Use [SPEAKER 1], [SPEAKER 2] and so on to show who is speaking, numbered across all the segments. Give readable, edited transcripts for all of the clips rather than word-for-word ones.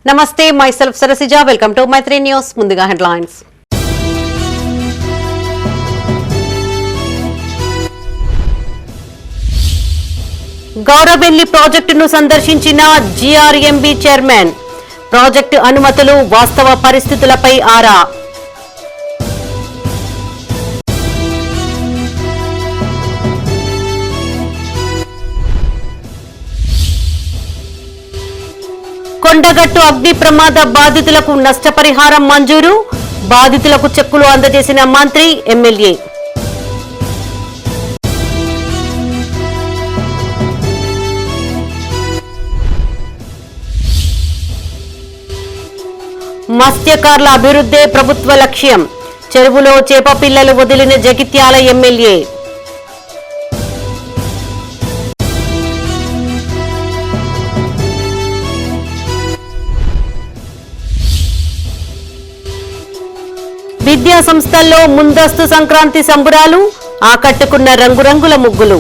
[SPEAKER 1] నమస్తే, myself Sarasija. Welcome to Maitri News. ముందుగా headlines. Gouravelli ప్రాజెక్టును సందర్శించిన జిఆర్ఎంబి చైర్మన్. ప్రాజెక్టు అనుమతులు, వాస్తవ పరిస్థితులపై ఆరా. కొండగట్టు అగ్ని ప్రమాద బాధితులకు నష్టపరిహారం మంజూరు. బాధితులకు చెక్కులు అందజేసిన మంత్రి, ఎమ్మెల్యే. మత్స్యకారుల అభివృద్ధే ప్రభుత్వ లక్ష్యం. చెరువులో చేప పిల్లలు వదిలిన జగిత్యాల ఎమ్మెల్యే. విద్యా సంస్థల్లో ముందస్తు సంక్రాంతి సంబురాలు, ఆకట్టుకున్న రంగురంగుల ముగ్గులు.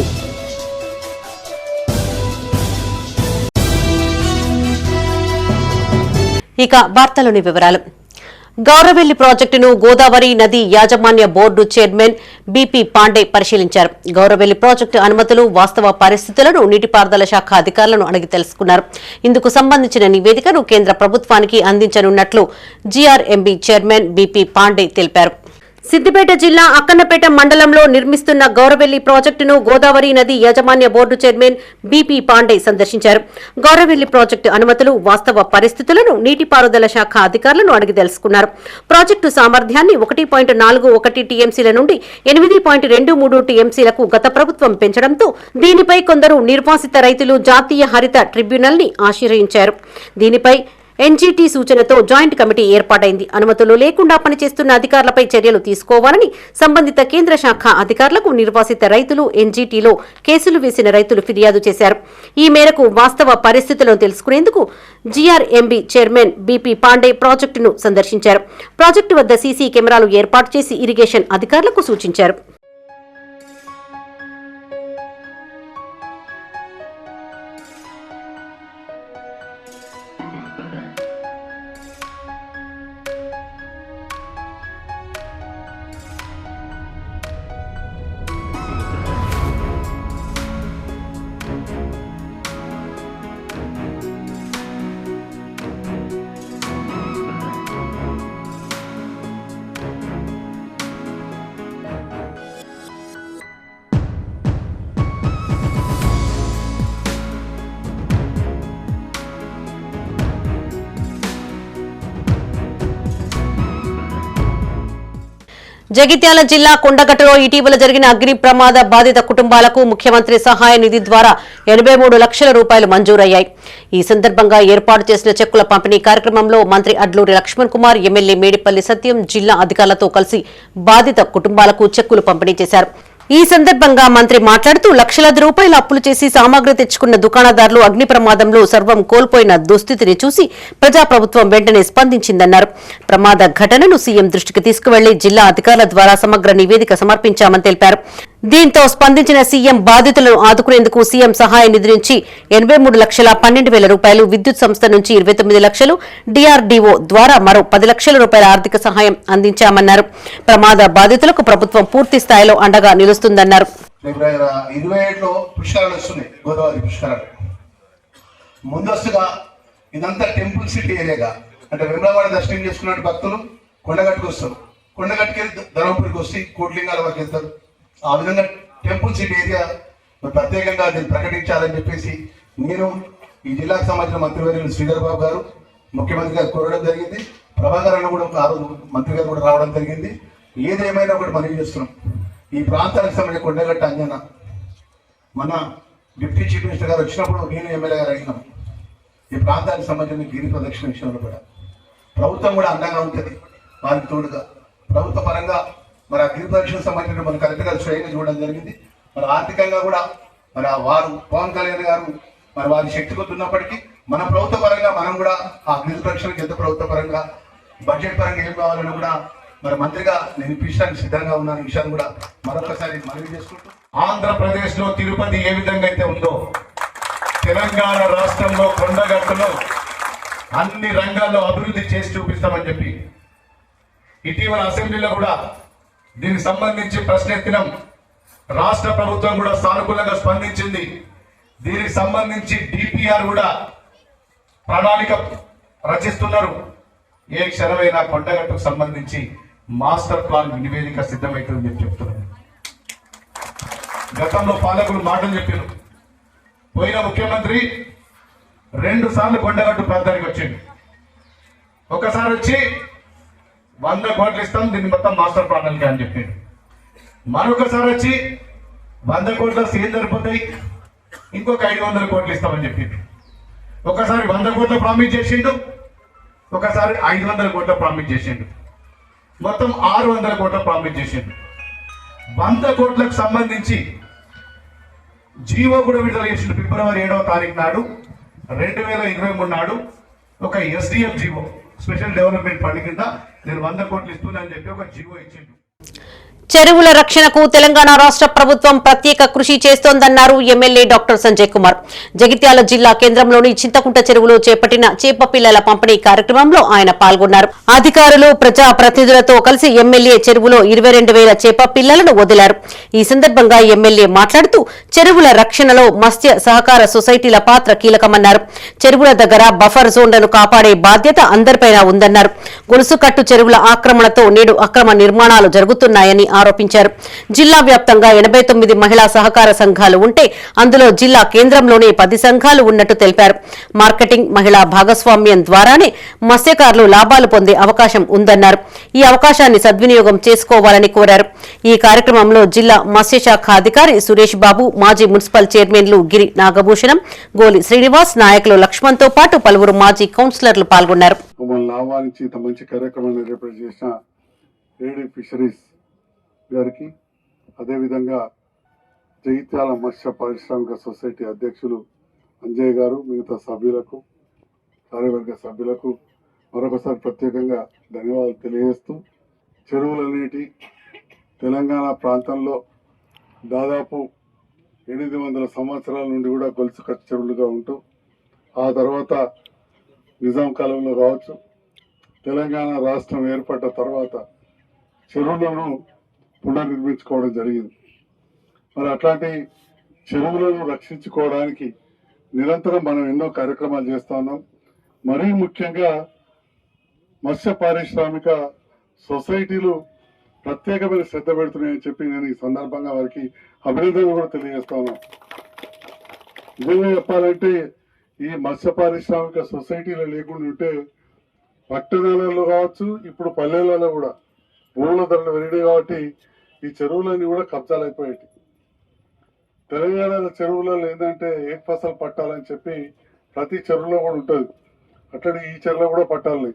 [SPEAKER 1] ఇక వార్తలోని వివరాలు. గౌరవెల్లి ప్రాజెక్టును గోదావరి నది యాజమాన్య బోర్డు చైర్మన్ బీపీ పాండే పరిశీలించారు. గౌరవెల్లి ప్రాజెక్టు అనుమతులు, వాస్తవ పరిస్థితులను నీటిపారుదల శాఖ అధికారులను అడిగి తెలుసుకున్నారు. ఇందుకు సంబంధించిన నివేదికను కేంద్ర ప్రభుత్వానికి అందించనున్నట్లు జీఆర్ఎంబీ చైర్మన్ బీపీ పాండే తెలిపారు. సిద్దిపేట జిల్లా అక్కన్నపేట మండలంలో నిర్మిస్తున్న గౌరవెల్లి ప్రాజెక్టును గోదావరి నది యాజమాన్య బోర్డు చైర్మన్ బీపీ పాండే సందర్శించారు. గౌరవెల్లి ప్రాజెక్టు అనుమతులు, వాస్తవ పరిస్థితులను నీటిపారుదల శాఖ అధికారులను అడిగి తెలుసుకున్నారు. ప్రాజెక్టు సామర్థ్యాన్ని 1.41 టీఎంసీల నుండి 8.23 టీఎంసీలకు గత ప్రభుత్వం పెంచడంతో దీనిపై కొందరు నిర్వాసిత రైతులు జాతీయ హరిత ట్రిబ్యునల్ ని ఆశ్రయించారు. దీనిపై ఎన్జీటీ సూచనతో జాయింట్ కమిటీ ఏర్పాటైంది. అనుమతులు లేకుండా పనిచేస్తున్న అధికారులపై చర్యలు తీసుకోవాలని సంబంధిత కేంద్ర శాఖ అధికారులకు నిర్వాసిత రైతులు, ఎన్జీటీలో కేసులు వేసిన రైతులు ఫిర్యాదు చేశారు. ఈ మేరకు వాస్తవ పరిస్థితులను తెలుసుకునేందుకు జీఆర్ఎంబీ చైర్మన్ బీపీ పాండే ప్రాజెక్టును సందర్శించారు. ప్రాజెక్టు వద్ద సీసీ కెమెరాలు ఏర్పాటు చేసి ఇరిగేషన్ అధికారులకు సూచించారు. జగిత్యాల జిల్లా కొండగట్టులో ఇటీవల జరిగిన అగ్ని ప్రమాద బాధిత కుటుంబాలకు ముఖ్యమంత్రి సహాయ నిధి ద్వారా 83 లక్షల రూపాయలు మంజూరయ్యాయి. ఈ సందర్భంగా ఏర్పాటు చేసిన చెక్కుల పంపిణీ కార్యక్రమంలో మంత్రి అడ్లూరి లక్ష్మణ్ కుమార్, ఎమ్మెల్యే మేడిపల్లి సత్యం జిల్లా అధికారులతో కలిసి బాధిత కుటుంబాలకు చెక్కులు పంపిణీ చేశారు. ఈ సందర్భంగా మంత్రి మాట్లాడుతూ లక్షలాది రూపాయల అప్పులు చేసి సామాగ్రి తెచ్చుకున్న దుకాణదారులు అగ్ని ప్రమాదంలో సర్వం కోల్పోయిన దుస్థితిని చూసి ప్రజాప్రభుత్వం వెంటనే స్పందించిందన్నారు. ప్రమాద ఘటనను సీఎం దృష్టికి తీసుకువెళ్లి జిల్లా అధికారుల ద్వారా సమగ్ర నివేదిక సమర్పించామని తెలిపారు. దీంతో స్పందించిన సీఎం బాధితులను ఆదుకునేందుకు సీఎం సహాయ నిధి నుంచి 83,12,000 రూపాయలు, విద్యుత్ సంస్థ నుంచి 29 లక్షలు, డీఆర్డీఓ ద్వారా మరో 10 లక్షల రూపాయల ఆర్థిక సహాయం అందించామన్నారు. ప్రమాద బాధితులకు ప్రభుత్వం పూర్తి స్థాయిలో అండగా నిలుస్తుందన్నారు.
[SPEAKER 2] ముందస్తుగా ఇదంతా టెంపుల్ సిటీ ఏరియాగా, అంటే వేములవాడ దర్శనం చేసుకున్న భక్తులు కొండగట్టుకు వస్తారు, కొండగట్టుకి ధర్మపురికి వస్తే కోట్లింగాల వరకు వెళ్తారు. ఆ విధంగా టెంపుల్ సిటీ ఏరియా ప్రత్యేకంగా దీన్ని ప్రకటించాలని చెప్పేసి నేను ఈ జిల్లాకు సంబంధించిన మంత్రివర్యులు శ్రీధర్ బాబు గారు ముఖ్యమంత్రి గారు కోరడం జరిగింది. ప్రభాకర్ అన్న కూడా ఆ రోజు మంత్రి గారు కూడా రావడం జరిగింది. ఏదేమైనా ఒకటి మనవి చేస్తున్నాం, ఈ ప్రాంతానికి సంబంధించిన కొండగట్టు అంజన మన డిప్యూటీ చీఫ్ మినిస్టర్ గారు వచ్చినప్పుడు నేను ఎమ్మెల్యే గారు అడిగినాం. ఈ ప్రాంతానికి సంబంధించిన గిరి ప్రదక్షిణ విషయంలో కూడా ప్రభుత్వం కూడా అందంగా ఉంటుంది. వారికి తోడుగా ప్రభుత్వ పరంగా మరి ఆ గిరి ప్రదక్షిణ సంబంధించిన మన కలెక్టర్ గారు స్వయంగా చూడడం జరిగింది. మరి ఆర్థికంగా కూడా మరి వారు పవన్ కళ్యాణ్ గారు మరి వారి శక్తి కొద్ది ఉన్నప్పటికీ మన ప్రభుత్వ పరంగా మనం కూడా ఆ గిరి ప్రదక్షిణకి ఎంత ప్రభుత్వ పరంగా బడ్జెట్ పరంగా ఏం కావాలని కూడా మరి మంత్రిగా నేను ఇప్పించడానికి సిద్ధంగా ఉన్నాను. విషయాన్ని కూడా మరొకసారి మనవి చేసుకుంటూ, ఆంధ్రప్రదేశ్ లో తిరుపతి ఏ విధంగా అయితే ఉందో తెలంగాణ రాష్ట్రంలో కొండగట్టులో అన్ని రంగాల్లో అభివృద్ధి చేసి చూపిస్తామని చెప్పి ఇటీవల అసెంబ్లీలో కూడా దీనికి సంబంధించి ప్రశ్న ఎత్తినాం. రాష్ట్ర ప్రభుత్వం కూడా సానుకూలంగా స్పందించింది. దీనికి సంబంధించి డిపిఆర్ కూడా ప్రణాళిక రచిస్తున్నారు. ఏ క్షణమైనా కొండగట్టుకు సంబంధించి మాస్టర్ ప్లాన్ నివేదిక సిద్ధమవుతుందని చెప్పి చెప్తున్నారు. గతంలో పాలకులు మాటలు చెప్పారు. పోయిన ముఖ్యమంత్రి 2 సార్లు కొండగట్టు ప్రాంతానికి వచ్చింది. ఒకసారి వచ్చి 100 కోట్లు ఇస్తాం, దీన్ని మొత్తం మాస్టర్ ప్లాన్ అని చెప్పాడు. మరొకసారి వచ్చి 100 కోట్ల ఏం సరిపోతాయి, ఇంకొక 500 కోట్లు ఇస్తామని చెప్పిండు. ఒకసారి 100 కోట్ల ప్రామిస్ చేసిండు, ఒకసారి 500 కోట్ల ప్రామిస్ చేసిండు. మొత్తం 600 కోట్ల ప్రామిస్ చేసిండు. 100 కోట్లకు సంబంధించి జీవో కూడా విడుదల చేసిండు. ఫిబ్రవరి 7వ తారీఖు నాడు 2023 నాడు ఒక SDF GO, special development fund కింద నేను 100 కోట్లు ఇస్తున్నా అని చెప్పి ఒక జీవో ఇచ్చిండు.
[SPEAKER 1] చెరువుల రక్షణకు తెలంగాణ రాష్ట్ర ప్రభుత్వం ప్రత్యేక కృషి చేస్తోందన్నారు ఎమ్మెల్యే డాక్టర్ సంజయ్ కుమార్. జగిత్యాల జిల్లా కేంద్రంలోని చింతకుంట చెరువులో చేపట్టిన చేప పిల్లల పంపిణీ కార్యక్రమంలో ఆయన పాల్గొన్నారు. అధికారులు, ప్రజా ప్రతినిధులతో కలిసి ఎమ్మెల్యే చెరువులో 22,000 చేప పిల్లలను వదిలారు. ఈ సందర్భంగా ఎమ్మెల్యే మాట్లాడుతూ చెరువుల రక్షణలో మత్స్య సహకార సొసైటీల పాత్ర కీలకమన్నారు. చెరువుల దగ్గర బఫర్ జోన్లను కాపాడే బాధ్యత అందరిపైన ఉందన్నారు. గొలుసుకట్టు చెరువుల ఆక్రమణతో నేడు అక్రమ నిర్మాణాలు జరుగుతున్నాయని ఆరోపించారు. జిల్లా వ్యాప్తంగా 89 మహిళా సహకార సంఘాలు ఉంటే అందులో జిల్లా కేంద్రంలోనే 10 సంఘాలు ఉన్నట్టు తెలిపారు. మార్కెటింగ్, మహిళా భాగస్వామ్యం ద్వారానే మత్స్యకారులు లాభాలు పొందే అవకాశం ఉందన్నారు. ఈ అవకాశాన్ని సద్వినియోగం చేసుకోవాలని కోరారు. ఈ కార్యక్రమంలో జిల్లా మత్స్యశాఖ అధికారి సురేష్ బాబు, మాజీ మున్సిపల్ చైర్మన్లు గిరి నాగభూషణం, గోలి శ్రీనివాస్, నాయకులు లక్ష్మణ్తో పాటు పలువురు మాజీ కౌన్సిలర్లు పాల్గొన్నారు.
[SPEAKER 3] గారికి, అదేవిధంగా జగిత్యాల మత్స్య పారిశ్రామిక సొసైటీ అధ్యక్షులు అంజయ్ గారు, మిగతా సభ్యులకు, కార్యవర్గ సభ్యులకు మరొకసారి ప్రత్యేకంగా ధన్యవాదాలు తెలియజేస్తూ, చెరువులన్నిటి తెలంగాణ ప్రాంతంలో దాదాపు 800 సంవత్సరాల నుండి కూడా గొలుసు కట్టు చెరువులుగా ఉంటూ, ఆ తర్వాత నిజాం కాలంలో కావచ్చు, తెలంగాణ రాష్ట్రం ఏర్పడ్డ తర్వాత చెరువులను పునర్నిర్మించుకోవడం జరిగింది. మరి అట్లాంటి చెరువులను రక్షించుకోవడానికి నిరంతరం మనం ఎన్నో కార్యక్రమాలు చేస్తా ఉన్నాం. మరీ ముఖ్యంగా మత్స్య పారిశ్రామిక సొసైటీలు ప్రత్యేకమైన శ్రద్ధ పెడుతున్నాయని చెప్పి నేను ఈ సందర్భంగా వారికి అభినందనలు కూడా తెలియజేస్తా ఉన్నాను. నిజంగా చెప్పాలంటే ఈ మత్స్య పారిశ్రామిక సొసైటీలు లేకుండా ఉంటే పట్టణాలలో కావచ్చు, ఇప్పుడు పల్లెలలో కూడా భూముల ధరలు పెరిగాయి కాబట్టి ఈ చెరువులన్నీ కూడా కబ్జాలు అయిపోయాయి. తెలంగాణ చెరువులలో ఏంటంటే ఏక ఫసలు పట్టాలని చెప్పి ప్రతి చెరువులో కూడా ఉంటుంది. అట్లనే ఈ చెరువులో కూడా పట్టాలి.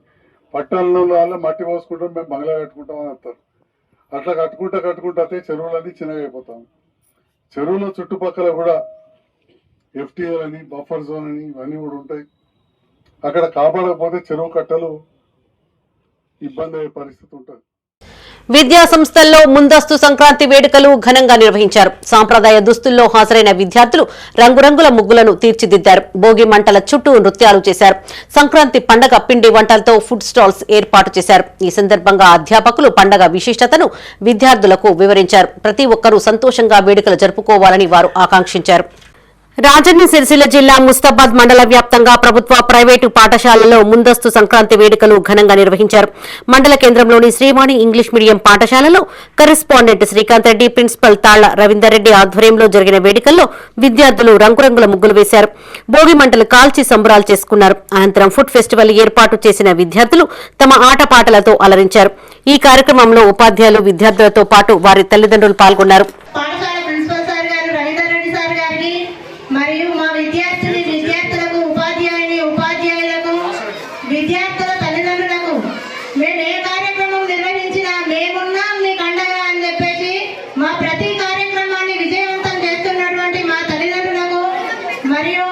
[SPEAKER 3] పట్టాలలో వల్ల మట్టి పోసుకుంటాం, మేము బంగ్లా కట్టుకుంటాం అని అంటారు. అట్లా కట్టుకుంటే చెరువులన్నీ చిన్నగా అయిపోతాం. చెరువుల చుట్టుపక్కల కూడా ఎఫ్టీఎల్ అని, బఫర్ జోన్ అని ఇవన్నీ కూడా ఉంటాయి. అక్కడ కాపాడకపోతే చెరువు కట్టలు ఇబ్బంది అయ్యే పరిస్థితి ఉంటుంది.
[SPEAKER 1] విద్యా సంస్థల్లో ముందస్తు సంక్రాంతి వేడుకలు ఘనంగా నిర్వహించారు. సాంప్రదాయ దుస్తుల్లో హాజరైన విద్యార్థులు రంగురంగుల ముగ్గులను తీర్చిదిద్దారు. భోగి మంటల చుట్టూ నృత్యాలు చేశారు. సంక్రాంతి పండగ పిండి వంటలతో ఫుడ్ స్టాల్స్ ఏర్పాటు చేశారు. ఈ సందర్భంగా అధ్యాపకులు పండగ విశిష్టతను విద్యార్థులకు వివరించారు. ప్రతి ఒక్కరూ సంతోషంగా వేడుకలు జరుపుకోవాలని వారు ఆకాంక్షించారు. రాజన్న సిరిసిల్ల జిల్లా ముస్తాబాద్ మండల వ్యాప్తంగా ప్రభుత్వ, ప్రైవేటు పాఠశాలల్లో ముందస్తు సంక్రాంతి వేడుకలు ఘనంగా నిర్వహించారు. మండల కేంద్రంలోని శ్రీవాణి ఇంగ్లీష్ మీడియం పాఠశాలలో కరెస్పాండెంట్ శ్రీకాంత్ రెడ్డి, ప్రిన్సిపల్ తాళ్ల రవీందర్ రెడ్డి ఆధ్వర్యంలో జరిగిన వేడుకల్లో విద్యార్థులు రంగురంగుల ముగ్గులు వేశారు. భోగి మంటలు కాల్చి సంబరాలు చేసుకున్నారు. అనంతరం ఫుడ్ ఫెస్టివల్ ఏర్పాటు చేసిన విద్యార్థులు తమ ఆటపాటలతో అలరించారు. ఈ కార్యక్రమంలో ఉపాధ్యాయులు, విద్యార్థులతో పాటు వారి తల్లిదండ్రులు పాల్గొన్నారు.
[SPEAKER 4] మరియు మా విద్యార్థులకు, ఉపాధ్యాయులకు, విద్యార్థుల తల్లిదండ్రులకు మేము ఏ కార్యక్రమం నిర్వహించినా మేమున్నాం మీకు అండగా అని చెప్పేసి మా ప్రతి కార్యక్రమాన్ని విజయవంతం చేస్తున్నటువంటి మా తల్లిదండ్రులకు మరియు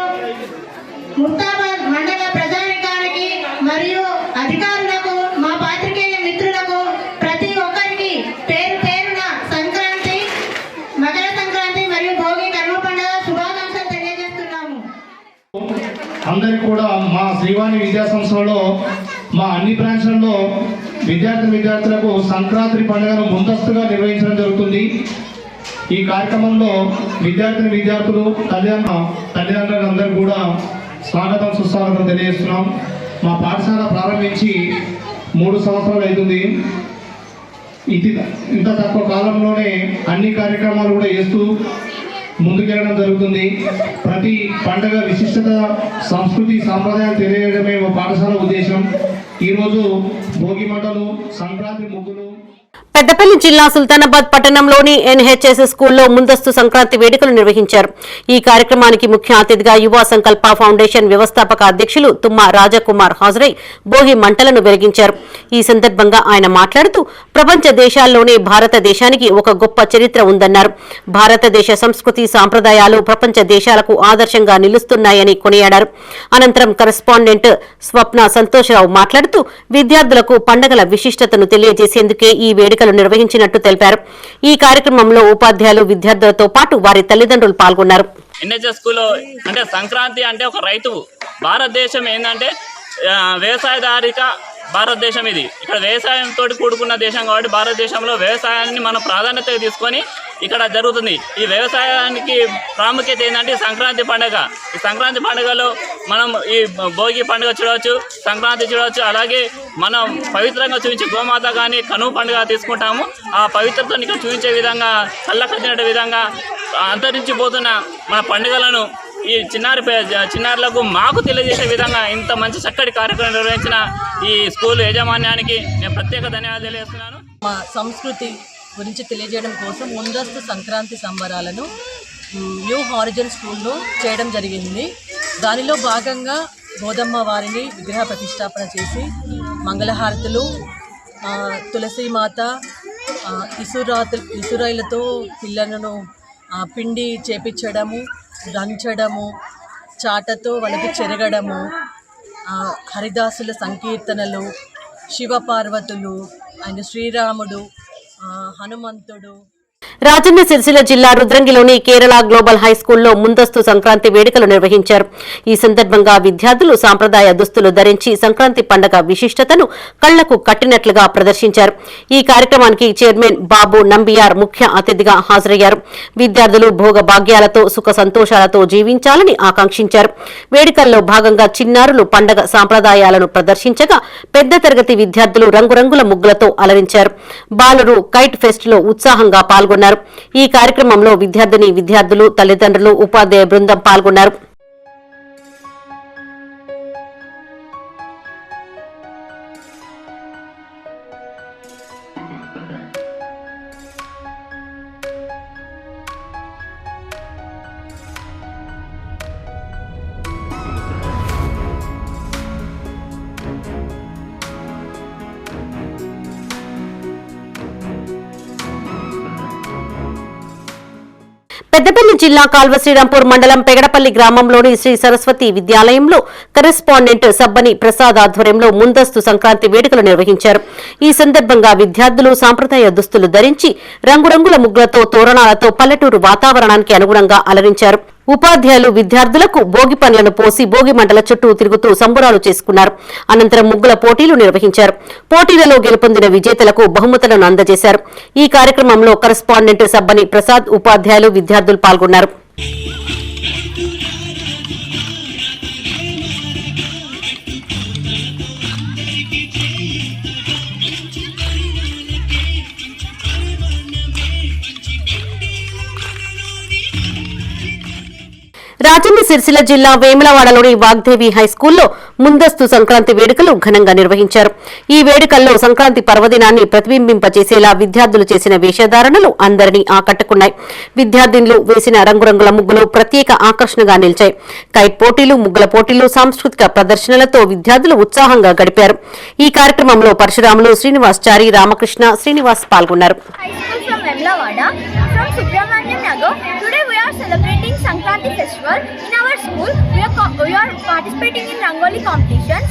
[SPEAKER 4] ముస్తాబాద్ మండల ప్రజానికానికి మరియు అధికారులకు, మా పాత్రికేయ మిత్రులకు ప్రతి ఒక్కరికి పేరు పేరున సంక్రాంతి, మకర సంక్రాంతి మరియు భోగి కర్మ పండుగ శుభాకాంక్షలు తెలియజేస్తున్నాము.
[SPEAKER 5] అందరికీ కూడా మా శ్రీవాణి విద్యా సంస్థలో మా అన్ని బ్రాంచ్లలో విద్యార్థులకు సంక్రాంతి పండుగను ముందస్తుగా నిర్వహించడం జరుగుతుంది. ఈ కార్యక్రమంలో విద్యార్థులు తల్లిదండ్రులందరూ కూడా స్వాగతం సుస్వాగతం తెలియజేస్తున్నాం. మా పాఠశాల ప్రారంభించి 3 సంవత్సరాలు అవుతుంది. ఇంత తక్కువ కాలంలోనే అన్ని కార్యక్రమాలు కూడా చేస్తూ ముందుకెళ్ళడం జరుగుతుంది. ప్రతి పండుగ విశిష్టత సంస్కృతి సాంప్రదాయాలు తెలియజేయడమే మా పాఠశాల ఉద్దేశం. ఈరోజు భోగి మంటలు, సంక్రాంతి ముగ్గులు.
[SPEAKER 1] పెద్దపల్లి జిల్లా సుల్తానాబాద్ పట్టణంలోని ఎన్హెచ్ఎస్ స్కూల్లో ముందస్తు సంక్రాంతి వేడుకలు నిర్వహించారు. ఈ కార్యక్రమానికి ముఖ్య అతిథిగా యువ సంకల్ప ఫౌండేషన్ వ్యవస్థాపక అధ్యక్షులు తుమ్మా రాజకుమార్ హాజరై భోగి మంటలను వెలిగించారు. ఈ సందర్భంగా ఆయన మాట్లాడుతూ ప్రపంచ దేశాల్లోనే భారతదేశానికి ఒక గొప్ప చరిత్ర ఉందన్నారు. భారతదేశ సంస్కృతి సాంప్రదాయాలు ప్రపంచ దేశాలకు ఆదర్శంగా నిలుస్తున్నాయని కొనియాడారు. అనంతరం కరెస్పాండెంట్ స్వప్న సంతోషరావు మాట్లాడుతూ విద్యార్థులకు పండుగల విశిష్టతను తెలియజేసేందుకే ఈ వేడుకలు నిర్వహించినట్టు తెలిపారు. ఈ కార్యక్రమంలో ఉపాధ్యాయులు, విద్యార్థులతో పాటు వారి తల్లిదండ్రులు పాల్గొన్నారు.
[SPEAKER 6] ఎన్హెచ్ఎస్ స్కూల్లో అంటే సంక్రాంతి అంటే ఒక రైతు, భారతదేశం ఏంటంటే వ్యవసాయదారిక భారతదేశం. ఇది ఇక్కడ వ్యవసాయంతో కూడుకున్న దేశం కాబట్టి భారతదేశంలో వ్యవసాయాన్ని మనం ప్రాధాన్యత తీసుకొని ఇక్కడ జరుగుతుంది. ఈ వ్యవసాయానికి ప్రాముఖ్యత ఏంటంటే సంక్రాంతి పండుగ. ఈ సంక్రాంతి పండుగలో మనం ఈ భోగి పండుగ చూడవచ్చు, సంక్రాంతి చూడవచ్చు. అలాగే మనం పవిత్రంగా చూపించే గోమాత కానీ కనుమ పండుగ తీసుకుంటాము. ఆ పవిత్రతను ఇక్కడ చూపించే విధంగా, కళ్ళకద్దినట్టు విధంగా అంతరించిపోతున్న మన పండుగలను ఈ చిన్నారులకు మాకు తెలియజేసే విధంగా ఇంత మంచి చక్కటి కార్యక్రమం నిర్వహించిన ఈ స్కూల్ యాజమాన్యానికి నేను ప్రత్యేక ధన్యవాదాలు తెలియజేస్తున్నాను.
[SPEAKER 7] మా సంస్కృతి గురించి తెలియజేయడం కోసం ముందస్తు సంక్రాంతి సంబరాలను న్యూ హారిజన్ స్కూల్లో చేయడం జరిగింది. దానిలో భాగంగా గోదమ్మ వారిని విగ్రహ ప్రతిష్టాపన చేసి మంగళహారతులు, తులసీమాత, ఇసురాయిలతో పిల్లలను పిండి చేపించడము, దంచడము, చాటతో వాళ్ళకి చెరగడము, హరిదాసుల సంకీర్తనలు, శివపార్వతులు అండ్ శ్రీరాముడు, హనుమంతుడు.
[SPEAKER 1] రాజన్న సిరిసిల్ల జిల్లా రుద్రంగిలోని కేరళ గ్లోబల్ హై స్కూల్లో ముందస్తు సంక్రాంతి వేడుకలు నిర్వహించారు. ఈ సందర్భంగా విద్యార్థులు సాంప్రదాయ దుస్తులు ధరించి సంక్రాంతి పండుగ విశిష్టతను కళ్లకు కట్టినట్లుగా ప్రదర్శించారు. ఈ కార్యక్రమానికి చైర్మన్ బాబు నంబియార్ ముఖ్య అతిథిగా హాజరయ్యారు. విద్యార్థులు భోగ భాగ్యాలతో సుఖ సంతోషాలతో జీవించాలని ఆకాంక్షించారు. వేడుకల్లో భాగంగా చిన్నారులు పండుగ సాంప్రదాయాలను ప్రదర్శించగా పెద్ద తరగతి విద్యార్థులు రంగురంగుల ముగ్గులతో అలరించారు. బాలురు కైట్ ఫెస్ట్ లో ఉత్సాహంగా పాల్గొన్నారు. ఈ కార్యక్రమంలో విద్యార్థులు, తల్లిదండ్రులు, ఉపాధ్యాయ బృందం పాల్గొన్నారు. పెద్దపల్లి జిల్లా కాల్వ శ్రీరాంపూర్ మండలం పెగడపల్లి గ్రామంలోని శ్రీ సరస్వతి విద్యాలయంలో కరెస్పాండెంట్ సబ్బని ప్రసాద్ ఆధ్వర్యంలో ముందస్తు సంక్రాంతి వేడుకలు నిర్వహించారు. ఈ సందర్భంగా విద్యార్థులు సాంప్రదాయ దుస్తులు ధరించి రంగురంగుల ముగ్గులతో, తోరణాలతో పల్లెటూరు వాతావరణానికి అనుగుణంగా అలరించారు. ఉపాధ్యాయులు విద్యార్థులకు భోగి పండ్లను పోసి భోగి మంటల చుట్టూ తిరుగుతూ సంబురాలు చేసుకున్నారు. అనంతరం ముగ్గుల పోటీలు నిర్వహించారు. పోటీలలో గెలుపొందిన విజేతలకు బహుమతులను అందజేశారు. ఈ కార్యక్రమంలో కరెస్పాండెంట్ సబ్బని ప్రసాద్, ఉపాధ్యాయులు, విద్యార్థులు పాల్గొన్నారు. రాజన్న సిరిసిల్ల జిల్లా వేములవాడలోని వాగ్దేవి హైస్కూల్లో ముందస్తు సంక్రాంతి వేడుకలు ఘనంగా నిర్వహించారు. ఈ వేడుకల్లో సంక్రాంతి పర్వదినాన్ని ప్రతిబింబింపచేసేలా విద్యార్థులు చేసిన వేషధారణలు అందరినీ ఆకట్టుకున్నాయి. విద్యార్థినులు వేసిన రంగురంగుల ముగ్గులు ప్రత్యేక ఆకర్షణగా నిలిచాయి. కైట్ పోటీలు, ముగ్గుల పోటీలు, సాంస్కృతిక ప్రదర్శనలతో విద్యార్థులు ఉత్సాహంగా గడిపారు. ఈ కార్యక్రమంలో పరశురాములు, శ్రీనివాసచారి, రామకృష్ణ, శ్రీనివాస్ పాల్గొన్నారు.
[SPEAKER 8] Celebrating Sankranti festival in our school. We are participating in Rangoli competitions.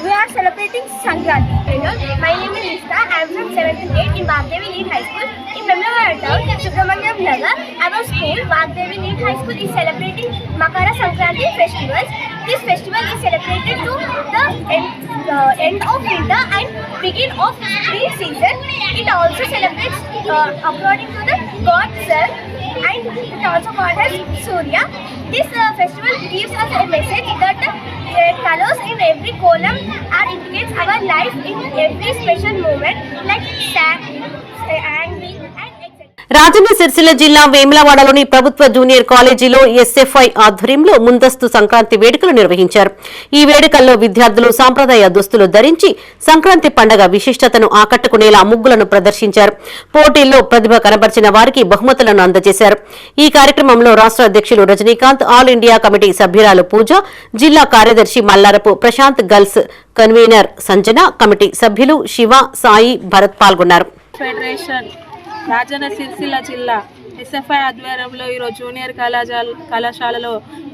[SPEAKER 8] We are celebrating Sankranti. Hello, my name is Lista. I am from 7th and 8th in Vagdevi Lead High School in Vemlavada town, Subramanyam Nagar. Our school, Vagdevi Lead High School, is celebrating Makara Sankranti festivals. This festival is celebrated to the end of winter and begin of spring season. It also celebrates according to the god Sun, and it also called as Surya. This festival gives us a message that colors in every column are indicates our life in every special moment, like sad, angry, and etc.
[SPEAKER 1] Rajanna Sircilla జిల్లా వేములవాడలోని ప్రభుత్వ junior కాలేజీలో SFI ఆధ్వర్యంలో ముందస్తు సంక్రాంతి వేడుకలు నిర్వహించారు. ఈ వేడుకల్లో విద్యార్థులు సాంప్రదాయ దుస్తులు ధరించి సంక్రాంతి పండుగ విశిష్టతను ఆకట్టుకునేలా ముగ్గులను ప్రదర్శించారు. పోటీల్లో ప్రతిభ కనబర్చిన వారికి బహుమతులను అందజేశారు. ఈ కార్యక్రమంలో రాష్ట్ర అధ్యక్షులు రజనీకాంత్, ఆల్ ఇండియా కమిటీ సభ్యురాలు పూజ, జిల్లా కార్యదర్శి Mallarapu Prashanth, girls convener Sanjana, committee సభ్యులు శివ, సాయి, భరత్ పాల్గొన్నారు.
[SPEAKER 9] ఫెడరేషన్ రాజన్న సిరిసిల్ల జిల్లా ఎస్ఎఫ్ఐ ఆధ్వర్యంలో ఈరోజు జూనియర్ కళాశాలలో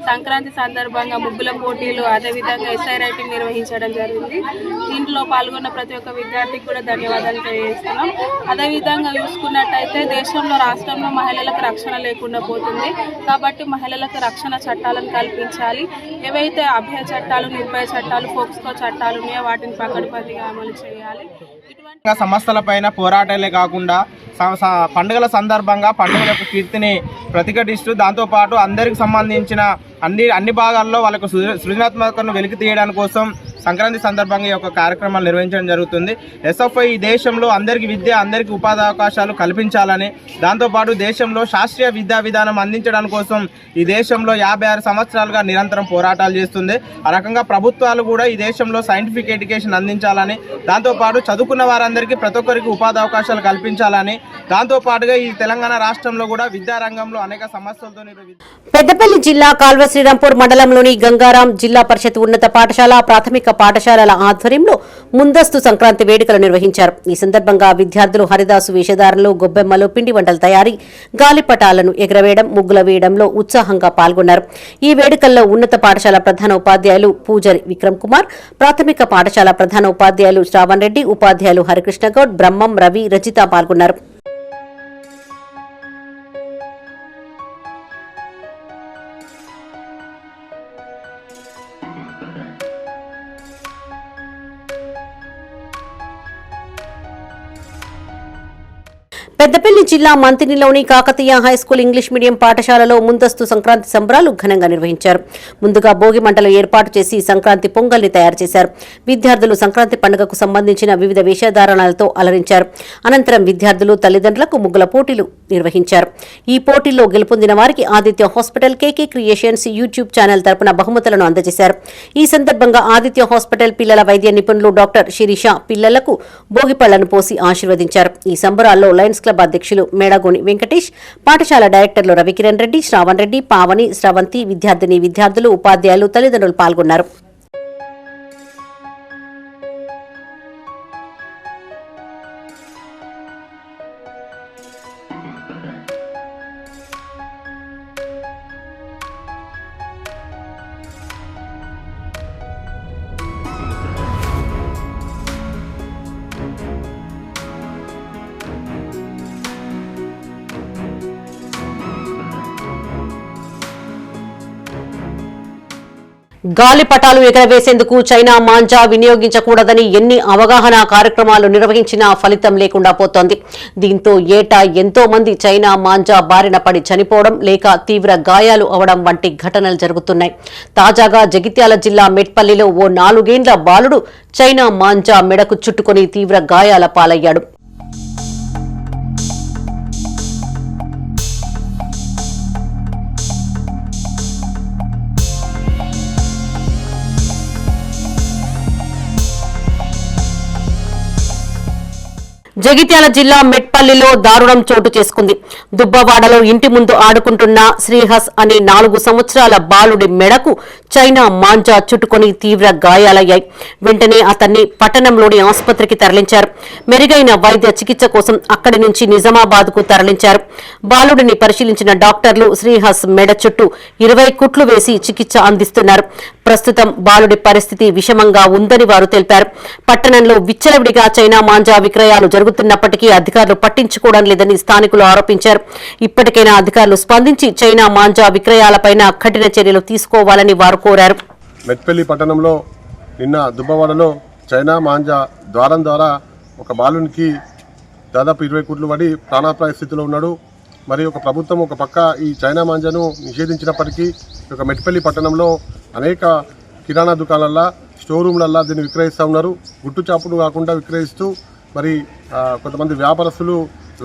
[SPEAKER 9] సంక్రాంతి సందర్భంగా ముగ్గుల పోటీలు, అదేవిధంగా ఎస్ఐ రైటింగ్ నిర్వహించడం జరిగింది. దీంట్లో పాల్గొన్న ప్రతి ఒక్క విద్యార్థికి కూడా ధన్యవాదాలు తెలియజేస్తున్నాం. అదేవిధంగా చూసుకున్నట్టయితే దేశంలో, రాష్ట్రంలో మహిళలకు రక్షణ లేకుండా పోతుంది. కాబట్టి మహిళలకు రక్షణ చట్టాలను కల్పించాలి. ఏవైతే అభయ చట్టాలు, నిర్భయ చట్టాలు, పోక్స్కో చట్టాలు ఉన్నాయో వాటిని పకడ్బందీగా అమలు చేయాలి.
[SPEAKER 10] సమస్యలపైన పోరాటాలే కాకుండా పండుగల సందర్భంగా పండుగల యొక్క కీర్తిని ప్రతిఘటిస్తూ దాంతోపాటు అందరికి సంబంధించిన అన్ని భాగాల్లో వాళ్ళకు సృజనాత్మకతను వెలికి తీయడానికి కోసం సంక్రాంతి సందర్భంగా ఈ యొక్క కార్యక్రమాలు నిర్వహించడం జరుగుతుంది. ఎస్ఎఫ్ఐ ఈ దేశంలో అందరికీ విద్య, అందరికీ ఉపాధి అవకాశాలు కల్పించాలని, దాంతోపాటు దేశంలో శాస్త్రీయ విద్యా విధానం అందించడం కోసం ఈ దేశంలో 56 సంవత్సరాలుగా నిరంతరం పోరాటాలు చేస్తుంది. ఆ రకంగా ప్రభుత్వాలు కూడా ఈ దేశంలో సైంటిఫిక్ ఎడ్యుకేషన్ అందించాలని, దాంతోపాటు చదువుకున్న వారందరికీ ప్రతి ఒక్కరికి ఉపాధి అవకాశాలు కల్పించాలని, దాంతోపాటుగా ఈ తెలంగాణ రాష్ట్రంలో కూడా విద్యారంగంలో అనేక సమస్యలతో
[SPEAKER 1] పెద్దపల్లి జిల్లా కాల్వ శ్రీరాంపూర్ మండలంలోని గంగారాం జిల్లా పరిషత్ ఉన్నత పాఠశాల, ప్రాథమిక పాఠశాలల ఆధ్వర్యంలో ముందస్తు సంక్రాంతి వేడుకలు నిర్వహించారు. ఈ సందర్భంగా విద్యార్థులు హరిదాసు వేషధారణలు, గొబ్బెమ్మలు, పిండి వంటల తయారీ, గాలిపటాలను ఎగరవేయడం, ముగ్గుల వేయడంలో ఉత్సాహంగా పాల్గొన్నారు. ఈ వేడుకల్లో ఉన్నత పాఠశాల ప్రధాన ఉపాధ్యాయులు పూజారి విక్రమ్ కుమార్, ప్రాథమిక పాఠశాల ప్రధాన ఉపాధ్యాయులు శ్రావణ్ రెడ్డి, ఉపాధ్యాయులు హరికృష్ణగౌడ్, బ్రహ్మం, రవి, రజిత పాల్గొన్నారు. పెద్దపల్లి జిల్లా మంతినిలోని కాకతీయ హైస్కూల్ ఇంగ్లీష్ మీడియం పాఠశాలలో ముందస్తు సంక్రాంతి సంబరాలు ఘనంగా నిర్వహించారు. ముందుగా భోగి మంటలు ఏర్పాటు చేసి సంక్రాంతి పొంగల్ని తయారు చేశారు. విద్యార్థులు సంక్రాంతి పండుగకు సంబంధించిన వివిధ వేషధారణలతో అలరించారు. అనంతరం విద్యార్థులు తల్లిదండ్రులకు ముగ్గుల పోటీలు నిర్వహించారు. ఈ పోటీల్లో గెలుపొందిన వారికి ఆదిత్య హాస్పిటల్, కేకే క్రియేషన్స్ యూట్యూబ్ ఛానల్ తరపున బహుమతులను అందజేశారు. ఈ సందర్భంగా ఆదిత్య హాస్పిటల్ పిల్లల వైద్య నిపుణులు డాక్టర్ శిరీష పిల్లలకు భోగిపళ్లను పోసి ఆశీర్వదించారు. ఈ సంబరాల్లో లయన్స్ క్లబ్ అధ్యక్షులు మేడగోని వెంకటేష్, పాఠశాల డైరెక్టర్లు రవికిరణ్ రెడ్డి, శ్రావణ్ రెడ్డి, పావని, స్రవంతి, విద్యార్థులు, ఉపాధ్యాయులు, తల్లిదండ్రులు పాల్గొన్నారు. గాలిపటాలు ఎగరవేసేందుకు చైనా మాంజా వినియోగించకూడదని ఎన్ని అవగాహన కార్యక్రమాలు నిర్వహించినా ఫలితం లేకుండా పోతోంది. దీంతో ఏటా ఎంతో మంది చైనా మాంజా బారిన పడి చనిపోవడం లేక తీవ్ర గాయాలు అవడం వంటి ఘటనలు జరుగుతున్నాయి. తాజాగా జగిత్యాల జిల్లా మెట్పల్లిలో ఓ 4 ఏళ్ల బాలుడు చైనా మాంజా మెడకు చుట్టుకుని తీవ్ర గాయాల పాలయ్యాడు. జగిత్యాల జిల్లా మెట్పల్లిలో దారుణం చోటు చేసుకుంది. దుబ్బవాడలో ఇంటి ముందు ఆడుకుంటున్న శ్రీహస్ అనే 4 సంవత్సరాల బాలుడి మెడకు చైనా మాంజా చుట్టుకొని తీవ్ర గాయాలయ్యాయి. వెంటనే అతన్ని పట్టణంలోని ఆసుపత్రికి తరలించారు. మెరుగైన వైద్య చికిత్స కోసం అక్కడి నుంచి నిజామాబాద్ కు తరలించారు. బాలుడిని పరిశీలించిన డాక్టర్లు శ్రీహస్ మెడ చుట్టూ 20 కుట్లు వేసి చికిత్స అందిస్తున్నారు. ప్రస్తుతం బాలుడి పరిస్థితి విషమంగా ఉందని వారు తెలిపారు. పట్టణంలో విచ్చలవిడిగా చైనా మాంజా విక్రయాలు జరుగుతున్నప్పటికీ అధికారులు పట్టించుకోవడం లేదని స్థానికులు ఆరోపించారు. ఇప్పటికైనా అధికారులు స్పందించి చైనా మాంజా విక్రయాలపైన కఠిన చర్యలు తీసుకోవాలని వారు కోరారు.
[SPEAKER 3] మెట్పల్లి పట్టణంలో నిన్న దుబ్బవాడలో చైనా మాంజా ద్వారం ద్వారా ఒక బాలునికి దాదాపు 20 కోట్లు పడి ప్రాణాపాయ స్థితిలో ఉన్నాడు. మరి ఒక ప్రభుత్వం ఒక పక్క ఈ చైనా మాంజాను నిషేధించినప్పటికీ ఒక మెట్పల్లి పట్టణంలో అనేక కిరాణా దుకాణాల్లో స్టోర్ రూమ్లల్లో దీన్ని విక్రయిస్తూ ఉన్నారు. గుట్టు చాపుడు కాకుండా విక్రయిస్తూ మరి కొంతమంది వ్యాపారస్తులు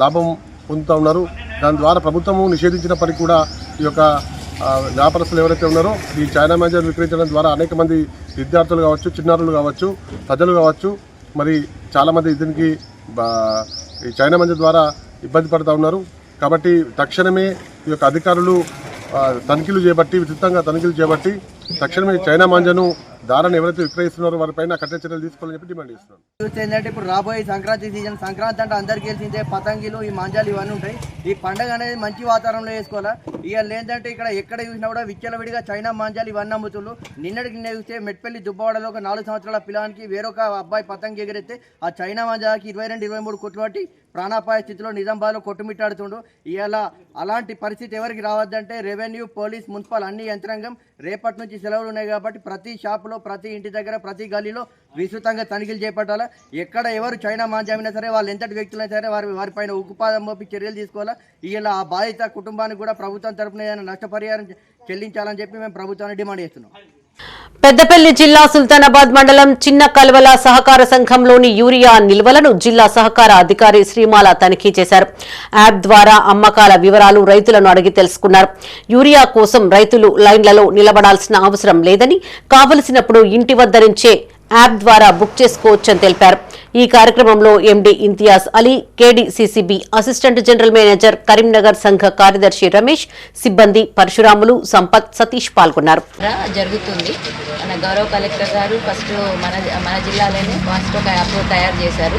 [SPEAKER 3] లాభం పొందుతూ ఉన్నారు. దాని ద్వారా ప్రభుత్వము నిషేధించినప్పటికీ కూడా ఈ యొక్క వ్యాపారస్తులు ఎవరైతే ఉన్నారో ఈ చైనా మాంజాను విక్రయించడం ద్వారా అనేక మంది విద్యార్థులు కావచ్చు, చిన్నారులు కావచ్చు, ప్రజలు కావచ్చు, మరి చాలామంది దీనికి ఈ చైనా మాంజా ద్వారా ఇబ్బంది పడుతూ ఉన్నారు. కాబట్టి తక్షణమే ఈ యొక్క అధికారులు తనిఖీలు చేపట్టి విస్తృతంగా తనిఖీలు చేపట్టి తక్షణమే చైనా మాంజాను దారాన్ని ఎవరైతే విక్రయిస్తున్నారో వారిపైన కఠిన చర్యలు తీసుకోవాలని చెప్పి డిమాండ్ చేస్తున్నాం.
[SPEAKER 11] ఏంటంటే ఇప్పుడు రాబోయే సంక్రాంతి సీజన్, సంక్రాంతి అంటే అందరికీ తెలిసిందే పతంగిలు, ఈ మాంజాలు ఇవన్నీ ఉంటాయి. ఈ పండుగ అనేది మంచి వాతావరణంలో చేసుకోవాలా. ఇక ఏంటంటే ఎక్కడ చూసినా కూడా విచ్చలవిడిగా చైనా మాంజాలు ఇవన్నీ అమ్ముతున్నారు. నిన్నటికి చూస్తే మెట్పల్లి దుబ్బవాడలో ఒక 4 సంవత్సరాల పిల్లానికి వేరొక అబ్బాయి పతంగి ఎగిరితే ఆ చైనా మాంజాకి 22-23 కోట్లు పట్టి ప్రాణాపాయ స్థితిలో నిజామాబాద్లో కొట్టుమిట్టాడుతుండు. ఇలా అలాంటి పరిస్థితి ఎవరికి రావద్దంటే రెవెన్యూ, పోలీస్, మున్సిపల్ అన్ని యంత్రాంగం రేపటి నుంచి సెలవులు ఉన్నాయి కాబట్టి ప్రతి షాపులో, ప్రతి ఇంటి దగ్గర, ప్రతి గల్లీలో విస్తృతంగా తనిఖీలు చేపట్టాలా. ఎక్కడ ఎవరు చైనా మాంజామైనా సరే, వాళ్ళు ఎంతటి వ్యక్తులైనా సరే వారిపైన ఉక్కుపాదం మోపి చర్యలు తీసుకోవాలా. ఇలా ఆ బాధిత కుటుంబానికి కూడా ప్రభుత్వం తరఫున ఏదైనా నష్టపరిహారం చెల్లించాలని చెప్పి మేము ప్రభుత్వాన్ని డిమాండ్ చేస్తున్నాం.
[SPEAKER 1] పెద్దపల్లి జిల్లా సుల్తానాబాద్ మండలం చిన్న కల్వల సహకార సంఘంలోని యూరియా నిల్వలను జిల్లా సహకార అధికారి శ్రీమాల తనిఖీ చేశారు. యాప్ ద్వారా అమ్మకాల వివరాలు రైతులను అడిగి తెలుసుకున్నారు. యూరియా కోసం రైతులు లైన్లలో నిలబడాల్సిన అవసరం లేదని, కావలసినప్పుడు ఇంటి వద్ద నుంచే యాప్ ద్వారా బుక్ చేసుకోవచ్చని తెలిపారు. ఈ కార్యక్రమంలో MD Imtiaz Ali, KDCCB assistant general manager Karimnagar సంఘ కార్యదర్శి రమేష్, సిబ్బంది పరశురాములు, సంపత్, సతీష్ పాల్గొన్నారు.
[SPEAKER 12] జరుగుతుంది. మన గౌరవ కలెక్టర్ గారు ఫస్ట్ మన జిల్లాలోనే ఫస్ట్ ఒక యాప్ తయారు చేశారు.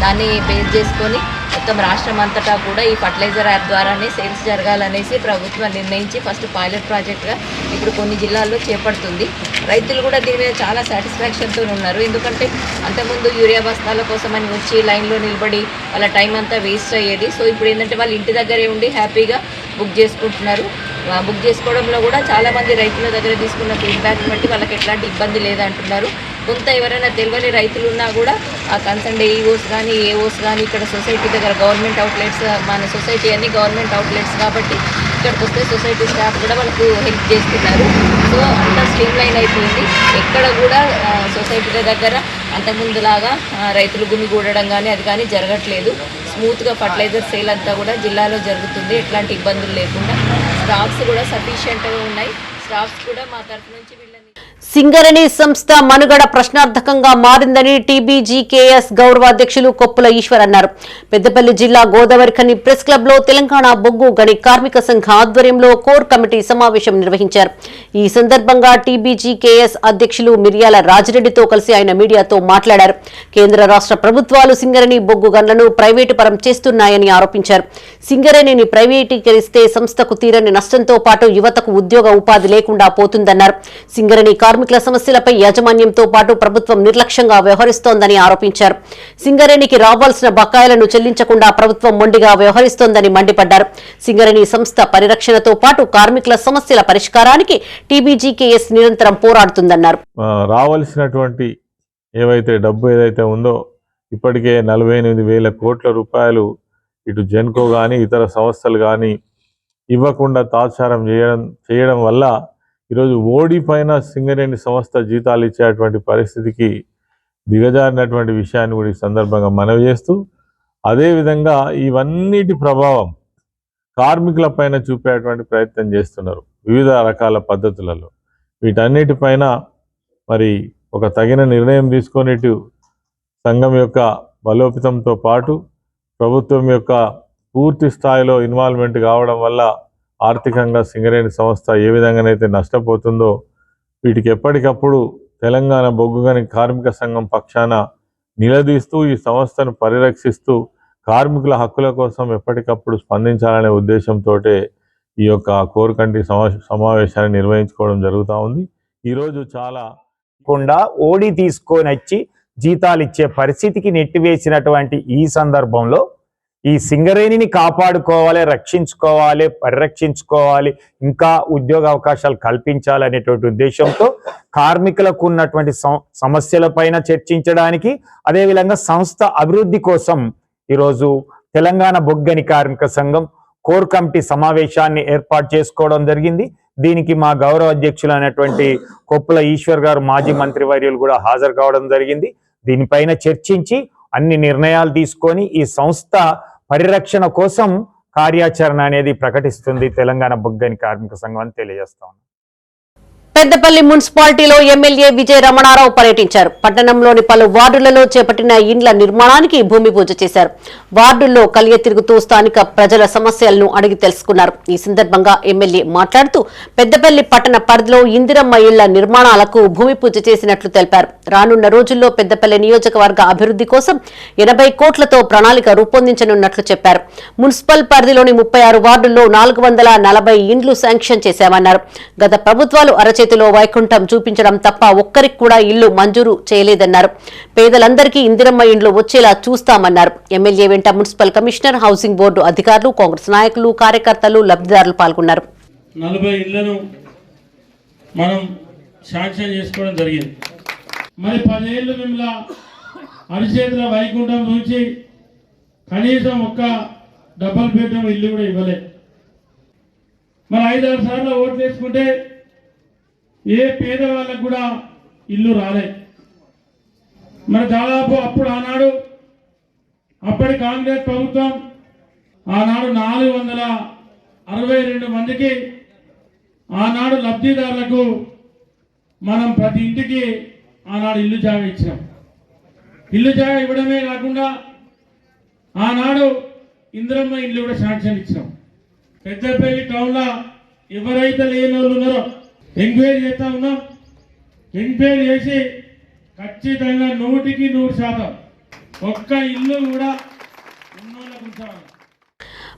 [SPEAKER 12] దాన్ని బేస్ చేసుకొని మొత్తం రాష్ట్రం అంతటా కూడా ఈ ఫర్టిలైజర్ యాప్ ద్వారానే సేల్స్ జరగాలనేసి ప్రభుత్వం నిర్ణయించి ఫస్ట్ పైలట్ ప్రాజెక్ట్గా ఇప్పుడు కొన్ని జిల్లాల్లో చేపడుతుంది. రైతులు కూడా దీని మీద చాలా సాటిస్ఫాక్షన్తో ఉన్నారు. ఎందుకంటే అంతకుముందు యూరియా బస్తాల కోసం అని వచ్చి లైన్లో నిలబడి వాళ్ళ టైం అంతా వేస్ట్ అయ్యేది. సో ఇప్పుడు ఏంటంటే వాళ్ళు ఇంటి దగ్గరే ఉండి హ్యాపీగా బుక్ చేసుకుంటున్నారు. బుక్ చేసుకోవడంలో కూడా చాలామంది రైతుల దగ్గర తీసుకున్న ఫీడ్బ్యాక్ బట్టి వాళ్ళకి ఎట్లాంటి ఇబ్బంది లేదంటున్నారు. కొంత ఎవరైనా తెలియని రైతులు ఉన్నా కూడా ఆ కన్సర్న్ ఏఈఓస్ కానీ, ఏఓస్ కానీ ఇక్కడ సొసైటీ దగ్గర గవర్నమెంట్ అవుట్లెట్స్, మన సొసైటీ అన్ని గవర్నమెంట్ అవుట్లెట్స్ కాబట్టి ఇక్కడికి వస్తే సొసైటీ స్టాఫ్ కూడా వాళ్ళకు హెల్ప్ చేస్తున్నారు. సో అంతా స్ట్రీమ్ లైన్ అయిపోయింది. ఎక్కడ కూడా సొసైటీల దగ్గర అంతకుముందులాగా రైతులు గుమిగూడడం కానీ అది కానీ జరగట్లేదు. స్మూత్గా ఫర్టిలైజర్ సేల్ అంతా కూడా జిల్లాలో జరుగుతుంది, ఎట్లాంటి ఇబ్బందులు లేకుండా. స్టాక్స్ కూడా సఫిషియెంట్గా ఉన్నాయి. స్టాఫ్స్ కూడా మా తరఫు నుంచి
[SPEAKER 1] సింగరేణి సంస్థ మనుగడ ప్రశ్నార్థకంగా మారిందని టీబీజీకేఎస్ గౌరవ అధ్యక్షులు కొప్పుల ఈశ్వర్ అన్నారు. పెద్దపల్లి జిల్లా గోదావరిఖని ప్రెస్ క్లబ్ లో తెలంగాణ బొగ్గు గని కార్మిక సంఘ ఆధ్వర్యంలో కోర్ కమిటీ సమావేశం నిర్వహించారు. ఈ సందర్భంగా టీబీజీకేఎస్ అధ్యక్షులు మిర్యాల రాజిరెడ్డితో కలిసి ఆయన మీడియాతో మాట్లాడారు. కేంద్ర రాష్ట్ర ప్రభుత్వాలు సింగరేణి బొగ్గు గన్లను ప్రైవేటు పరం చేస్తున్నాయని ఆరోపించారు. సింగరేణిని ప్రైవేటీకరిస్తే సంస్థకు తీరని నష్టంతో పాటు యువతకు ఉద్యోగ ఉపాధి లేకుండా పోతుందన్నారు. సింగరేణి కార్మికుల సమస్యలపై యాజమాన్యంతో పాటు ప్రభుత్వం నిర్లక్ష్యంగా వ్యవహరిస్తోందని ఆరోపించారు. సింగరేణికి రావాల్సిన బకాయిలను చెల్లించకుండా ప్రభుత్వం మొండిగా వ్యవహరిస్తోందని మండిపడ్డారు. సింగరేణి సంస్థ పరిరక్షణతో పాటు కార్మికుల సమస్యల పరిష్కారానికి టీబీజీకేఎస్ నిరంతరం పోరాడుతుందన్నారు.
[SPEAKER 13] రావాల్సినటువంటి డబ్బు ఏదైతే ఉందో ఇప్పటికే 48,000 కోట్ల రూపాయలు ఇటు జెన్కో కానీ ఇతర సంస్థలు కానీ ఇవ్వకుండా తాత్సారం చేయడం వల్ల ఈరోజు ఓడిపోయిన సింగరేణి సంస్థ జీతాలు ఇచ్చేటువంటి పరిస్థితికి దిగజారినటువంటి విషయాన్ని కూడా ఈ సందర్భంగా మనవి చేస్తూ, అదేవిధంగా ఇవన్నిటి ప్రభావం కార్మికులపైన చూపేటువంటి ప్రయత్నం చేస్తున్నారు వివిధ రకాల పద్ధతులలో. వీటన్నిటిపైన మరి ఒక తగిన నిర్ణయం తీసుకొని ఇటు సంఘం యొక్క బలోపేతంతో పాటు ప్రభుత్వం యొక్క పూర్తి స్థాయిలో ఇన్వాల్వ్మెంట్ కావడం వల్ల ఆర్థికంగా సింగరేణి సంస్థ ఏ విధంగానైతే నష్టపోతుందో వీటికి ఎప్పటికప్పుడు తెలంగాణ బొగ్గు గని కార్మిక సంఘం పక్షాన నిలదీస్తూ ఈ సంస్థను పరిరక్షిస్తూ కార్మికుల హక్కుల కోసం ఎప్పటికప్పుడు స్పందించాలనే ఉద్దేశంతో ఈ యొక్క కోర్ కమిటీ సమావేశాన్ని నిర్వహించుకోవడం జరుగుతూ ఉంది. ఈరోజు చాలా
[SPEAKER 14] ఓడి తీసుకొని వచ్చి జీతాలు ఇచ్చే పరిస్థితికి నెట్టివేసినటువంటి ఈ సందర్భంలో ఈ సింగరేణిని కాపాడుకోవాలి, రక్షించుకోవాలి, పరిరక్షించుకోవాలి, ఇంకా ఉద్యోగ అవకాశాలు కల్పించాలనేటువంటి ఉద్దేశంతో కార్మికులకు ఉన్నటువంటి సమస్యలపైన చర్చించడానికి, అదేవిధంగా సంస్థ అభివృద్ధి కోసం ఈరోజు తెలంగాణ బొగ్గని కార్మిక సంఘం కోర్ కమిటీ సమావేశాన్ని ఏర్పాటు చేసుకోవడం జరిగింది. దీనికి మా గౌరవ అధ్యక్షులు అయినటువంటి కొప్పుల ఈశ్వర్ గారు, మాజీ మంత్రివర్యులు కూడా హాజరు కావడం జరిగింది. దీనిపైన చర్చించి అన్ని నిర్ణయాలు తీసుకొని ఈ సంస్థ పరిరక్షణ కోసం కార్యాచరణ అనేది ప్రకటిస్తుంది తెలంగాణ బొగ్గని కార్మిక సంఘం అని తెలియజేస్తాం.
[SPEAKER 1] పెద్దపల్లి మున్సిపాలిటీలో ఎమ్మెల్యే విజయ రమణారావు పర్యటించారు. పట్టణంలోని పలు వార్డులలో చేపట్టిన ఇండ్ల నిర్మాణానికి భూమి పూజ చేశారు. వార్డుల్లో కలియ తిరుగుతూ స్థానిక ప్రజల సమస్యలను అడిగి తెలుసుకున్నారు. ఈ సందర్భంగా ఎమ్మెల్యే మాట్లాడుతూ పెద్దపల్లి పట్టణ పరిధిలో ఇందిరమ్మ ఇళ్ల నిర్మాణాలకు భూమి పూజ చేసినట్లు తెలిపారు. రానున్న రోజుల్లో పెద్దపల్లి నియోజకవర్గ అభివృద్ధి కోసం 80 కోట్లతో ప్రణాళిక రూపొందించనున్నట్లు చెప్పారు. మున్సిపల్ పరిధిలోని 36 వార్డుల్లో 440 ఇండ్లు శాంక్షన్ చేశామన్నారు. గత ప్రభుత్వాలు చేతిలో వైకుంఠం చూపించడం తప్ప ఒక్కరికి కూడా ఇల్లు మంజూరు చేయలేదన్నారు. పేదలందరికీ ఇందిరమ్మ ఇండ్లు వచ్చేలా చూస్తామన్నారు. ఎమ్మెల్యే వెంట మున్సిపల్ కమిషనర్, హౌసింగ్ బోర్డు అధికారులు, కాంగ్రెస్ నాయకులు, కార్యకర్తలు, లబ్ధిదారులు పాల్గొన్నారు.
[SPEAKER 15] 40 ఇళ్లను మనం శాంక్షన్ చేసుకోవడం జరిగింది. మరి 10 ఏళ్ళు మిమ్మల్ని అరిచేతుల వైకుంఠం నుంచి కనీసం ఒక్క డబల్ బెడ్రూమ్ ఇల్లు కూడా ఇవ్వలేదు. మరి 5-6 సార్లు ఓట్లు వేసుకుంటే ఏ పేదవాళ్ళకు కూడా ఇల్లు రాలేదు. మరి దాదాపు అప్పుడు ఆనాడు అప్పటి కాంగ్రెస్ ప్రభుత్వం ఆనాడు 462 మందికి ఆనాడు లబ్ధిదారులకు మనం ప్రతి ఇంటికి ఆనాడు ఇల్లు జాగా ఇచ్చినాం. ఇల్లు జాగా ఇవ్వడమే కాకుండా ఆనాడు ఇందిరమ్మ ఇల్లు కూడా శాంక్షన్ ఇచ్చినాం. పెద్దపల్లి టౌన్లో ఎవరైతే లేని వాళ్ళు ఉన్నారో ఎంక్వైరీ చేస్తా ఉన్నాం. ఎంక్వైరీ చేసి ఖచ్చితంగా 100% ఒక్క ఇల్లు కూడా ఉన్నోళ్ళకు ఉంచాలి.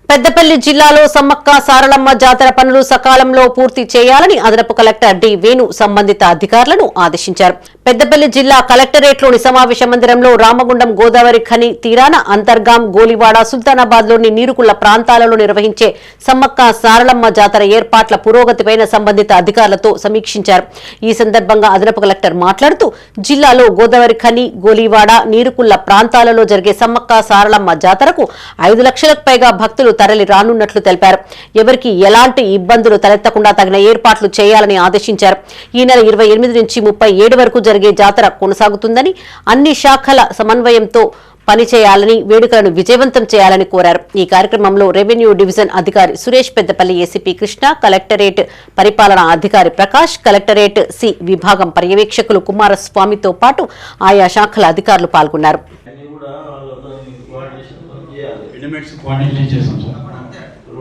[SPEAKER 1] పెద్దపల్లి జిల్లాలో సమ్మక్క సారలమ్మ జాతర పనులు సకాలంలో పూర్తి చేయాలని అదనపు కలెక్టర్ డి వేణు సంబంధిత అధికారులను ఆదేశించారు. పెద్దపల్లి జిల్లా కలెక్టరేట్లోని సమావేశ మందిరంలో రామగుండం గోదావరి ఖని తీరాన అంతర్గాం, గోలివాడ, సుల్తానాబాద్లోని నీరుకుళ్ల ప్రాంతాలలో నిర్వహించే సమ్మక్క సారలమ్మ జాతర ఏర్పాట్ల పురోగతిపైన సంబంధిత అధికారులతో సమీక్షించారు. ఈ సందర్భంగా అదనపు కలెక్టర్ మాట్లాడుతూ జిల్లాలో గోదావరి ఖని, గోలివాడ, నీరుకుళ్ల ప్రాంతాలలో జరిగే సమ్మక్క సారలమ్మ జాతరకు 5 లక్షలకు పైగా భక్తులు తరలి రానున్నట్లు తెలిపారు. ఎవరికి ఎలాంటి ఇబ్బందులు తలెత్తకుండా తగిన ఏర్పాట్లు చేయాలని ఆదేశించారు. ఈ నెల 28 నుంచి 37 వరకు జరిగే జాతర కొనసాగుతుందని, అన్ని శాఖల సమన్వయంతో పనిచేయాలని, వేడుకలను విజయవంతం చేయాలని కోరారు. ఈ కార్యక్రమంలో రెవెన్యూ డివిజన్ అధికారి సురేష్, పెద్దపల్లి ఏసీపీ కృష్ణ, కలెక్టరేట్ పరిపాలనా అధికారి ప్రకాష్, కలెక్టరేట్ సి విభాగం పర్యవేక్షకులు కుమారస్వామితో పాటు ఆయా శాఖల అధికారులు పాల్గొన్నారు.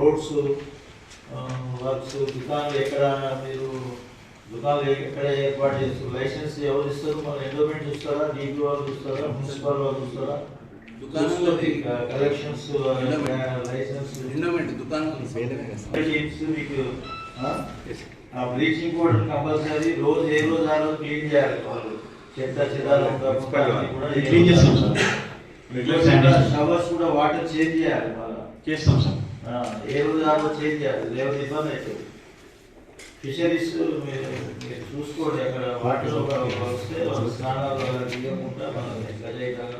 [SPEAKER 16] రోడ్స్ వర్క్స్, దుకాణాలు ఎక్కడ మీరు దుకాణాలు ఎక్కడ ఏర్పాటు చేస్తారు, లైసెన్స్ ఎవరు ఇస్తారు, మన ఎండోమెంట్ చూస్తారా, డీపీ వాళ్ళు చూస్తారా, మున్సిపల్ వాళ్ళు చూస్తారా, కలెక్షన్స్ లైసెన్స్ మీకు బ్లీచింగ్ పౌడర్ కంపల్సరీ రోజు ఏ రోజు ఆ రోజు క్లీన్ చేయాలి. వాళ్ళు చెత్త చెదారం షవర్స్ కూడా వాటర్ చేంజ్ చేయాలి.
[SPEAKER 15] చేస్తాం సార్.
[SPEAKER 16] ఏ రోజు ఆ రోజు చేంజ్ చేయాలి, లేకపోతే ఇబ్బంది అవుతుంది. ఫిషరీస్ మీరు చూసుకోండి, అక్కడ వాటర్ వస్తే స్నానాలు తీయకుండా గజైటకు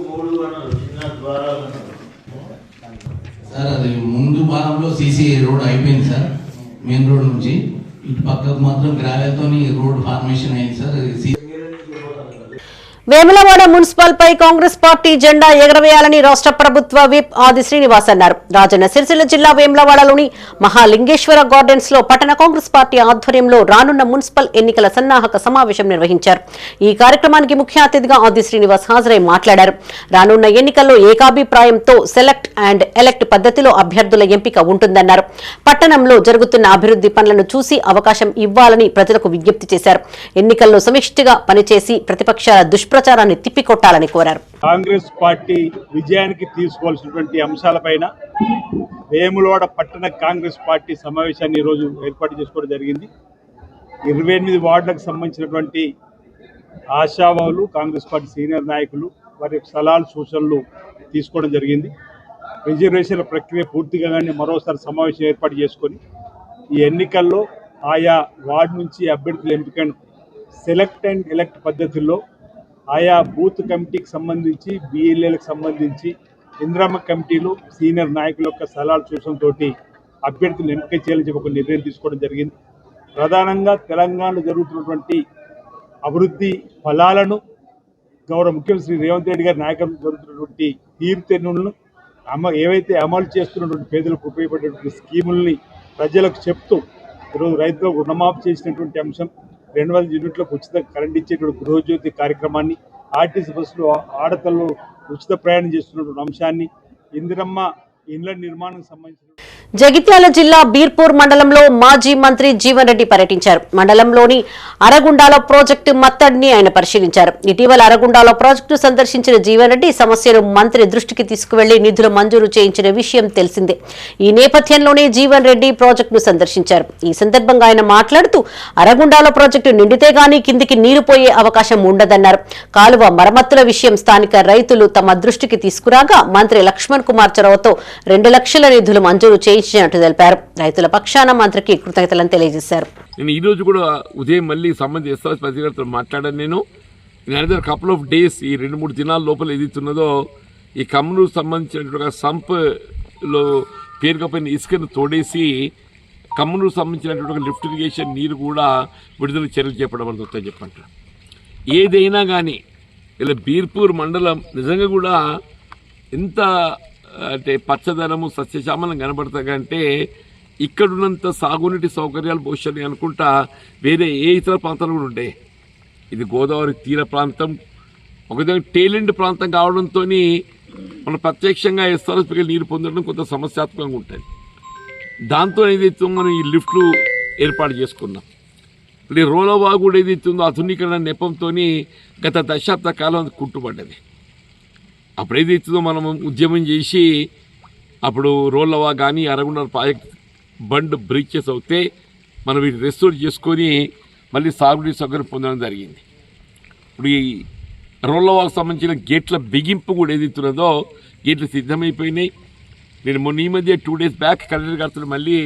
[SPEAKER 16] 3 అన్నారు, చిన్న ద్వారాలు అన్నారు
[SPEAKER 17] సార్. అది ముందు భాగంలో సీసీ రోడ్ అయిపోయింది సార్. మెయిన్ రోడ్ నుంచి ఇటు పక్కకు మాత్రం గ్రావెల్తో రోడ్ ఫార్మేషన్ అయింది సార్.
[SPEAKER 1] వేములవాడ మున్సిపల్ పై కాంగ్రెస్ పార్టీ జెండా ఎగరవేయాలని రాష్ట్ర ప్రభుత్వ విప్ ఆది శ్రీనివాస్ అన్నారు. రాజన్న సిరిసిల్ల జిల్లా వేములవాడలోని మహాలింగేశ్వర గార్డెన్స్ లో పట్టణ కాంగ్రెస్ పార్టీ ఆధ్వర్యంలో రానున్న మున్సిపల్ ఎన్నికల సన్నాహక సమావేశం నిర్వహించారు. ఈ కార్యక్రమానికి ముఖ్య అతిథిగా ఆది శ్రీనివాస్ హాజరై మాట్లాడారు. రానున్న ఎన్నికల్లో ఏకాభిప్రాయంతో సెలెక్ట్ అండ్ ఎలెక్ట్ పద్ధతిలో అభ్యర్థుల ఎంపిక ఉంటుందన్నారు. పట్టణంలో జరుగుతున్న అభివృద్ధి పనులను చూసి అవకాశం ఇవ్వాలని ప్రజలకు విజ్ఞప్తి చేశారు. ఎన్నికల్లో సమిష్టిగా పనిచేసి ప్రతిపక్షాల ప్రచారాన్ని తిప్పికొట్టాలని కోరారు.
[SPEAKER 18] కాంగ్రెస్ పార్టీ విజయానికి తీసుకోవాల్సినటువంటి అంశాలపైన వేములవాడ పట్టణ కాంగ్రెస్ పార్టీ సమావేశాన్ని ఈరోజు ఏర్పాటు చేసుకోవడం జరిగింది. 28 వార్డులకు సంబంధించినటువంటి ఆశావాహులు, కాంగ్రెస్ పార్టీ సీనియర్ నాయకులు వారి సలహాలు, సూచనలు తీసుకోవడం జరిగింది. రిజర్వేషన్ల ప్రక్రియ పూర్తిగా మరోసారి సమావేశం ఏర్పాటు చేసుకొని ఈ ఎన్నికల్లో ఆయా వార్డు నుంచి అభ్యర్థుల ఎంపికను సెలెక్ట్ అండ్ ఎలెక్ట్ పద్ధతుల్లో ఆయా బూత్ కమిటీకి సంబంధించి బిఎల్ఏలకు సంబంధించి ఇంద్రమ్మ కమిటీలు సీనియర్ నాయకుల యొక్క సలహాల సూచనతో అభ్యర్థులను ఎంపిక చేయాలని చెప్పి ఒక నిర్ణయం తీసుకోవడం జరిగింది. ప్రధానంగా తెలంగాణలో జరుగుతున్నటువంటి అభివృద్ధి ఫలాలను గౌరవ ముఖ్యమంత్రి శ్రీ రేవంత్ రెడ్డి గారి నాయకత్వం జరుగుతున్నటువంటి తీరుతెన్నులను ఏవైతే అమలు చేస్తున్నటువంటి పేదలకు ఉపయోగపడేటువంటి స్కీముల్ని ప్రజలకు చెప్తూ ఈరోజు రైతులకు రుణమాఫీ చేసినటువంటి అంశం, 200 యూనిట్లకు ఉచిత కరెంట్ ఇచ్చేటువంటి గృహజ్యోతి కార్యక్రమాన్ని, ఆర్టీసీ బస్సులు ఆడతల్లో ఉచిత ప్రయాణం చేస్తున్నటువంటి అంశాన్ని, ఇందిరమ్మ ఇండ్ల నిర్మాణానికి సంబంధించిన
[SPEAKER 1] జగిత్యాల జిల్లా బీర్పూర్ మండలంలో మాజీ మంత్రి జీవన్ రెడ్డి పర్యటించారు. మండలంలోని అరగుండాల ప్రాజెక్టు మత్తడిని ఆయన పరిశీలించారు. ఇటీవల అరగుండాల ప్రాజెక్టు సందర్శించిన జీవన్ రెడ్డి సమస్యను మంత్రి దృష్టికి తీసుకువెళ్లి నిధులు మంజూరు చేయించిన విషయం తెలిసిందే. ఈ నేపథ్యంలోనే జీవన్ రెడ్డి ప్రాజెక్టును సందర్శించారు. ఈ సందర్భంగా ఆయన మాట్లాడుతూ అరగుండాల ప్రాజెక్టు నిండితే గానీ కిందికి నీరు పోయే అవకాశం ఉండదన్నారు. కాలువ మరమ్మతుల విషయం స్థానిక రైతులు తమ దృష్టికి తీసుకురాగా మంత్రి లక్ష్మణ్ కుమార్ చొరవతో 2 లక్షల నిధులు మంజూరు చేయించినట్టు తెలిపారు. రైతుల పక్షాన మంత్రికి కృతజ్ఞతలను తెలియజేశారు.
[SPEAKER 19] నేను ఈ రోజు కూడా ఉదయం మళ్ళీ సంబంధిత ఎస్ఆర్ఎస్ అధికారులతో మాట్లాడాను. నేను అనదర్ కపుల్ ఆఫ్ డేస్, ఈ 2-3 దినాల లోపల ఏదైతున్నదో ఈ కమ్మును సంబంధించినటువంటి సంప్లో పేరుకపోయిన ఇసుకను తోడేసి కమ్మును సంబంధించినటువంటి లిఫ్ట్ ఇరిగేషన్ నీరు కూడా విడుదల చర్యలు చేపడం అని చెప్పంటారు. ఏదైనా కానీ ఇలా బీర్పూర్ మండలం నిజంగా కూడా ఎంత అంటే పచ్చదనము సస్యశ్యామలం కనబడతాయంటే ఇక్కడున్నంత సాగునీటి సౌకర్యాలు బహుశా అనుకుంటా వేరే ఏ ఇతర ప్రాంతాలు కూడా ఉండే. ఇది గోదావరి తీర ప్రాంతం, ఒకదాని టేలెంట్ ప్రాంతం కావడంతో మనం ప్రత్యక్షంగా ఎస్ఆర్ఎస్పీకి నీరు పొందడం కొంత సమస్యాత్మకంగా ఉంటుంది. దాంతో ఏదైతే మనం ఈ లిఫ్ట్లు ఏర్పాటు చేసుకున్నాం. ఇప్పుడు ఈ రోలవా కూడా ఏదైతుందో ఆధునీకరణ నెపంతో గత దశాబ్ద కాలం కుంటుపడ్డది. అప్పుడు ఏదైతుందో మనం ఉద్యమం చేసి అప్పుడు రోలవా కానీ అరగుండాల ప్రాజెక్ట్ బండ్ బ్రీచెస్ అవుతే మనం వీటిని రెస్టోర్ చేసుకొని మళ్ళీ సాగునీటి సౌకర్యం పొందడం జరిగింది. ఇప్పుడు ఈ రోలవాకు సంబంధించిన గేట్ల బిగింపు కూడా ఏదైతున్నదో గేట్లు సిద్ధమైపోయినాయి. నేను మొన్న ఈ మధ్య 2 days బ్యాక్ కలెక్టర్ గారితో మళ్ళీ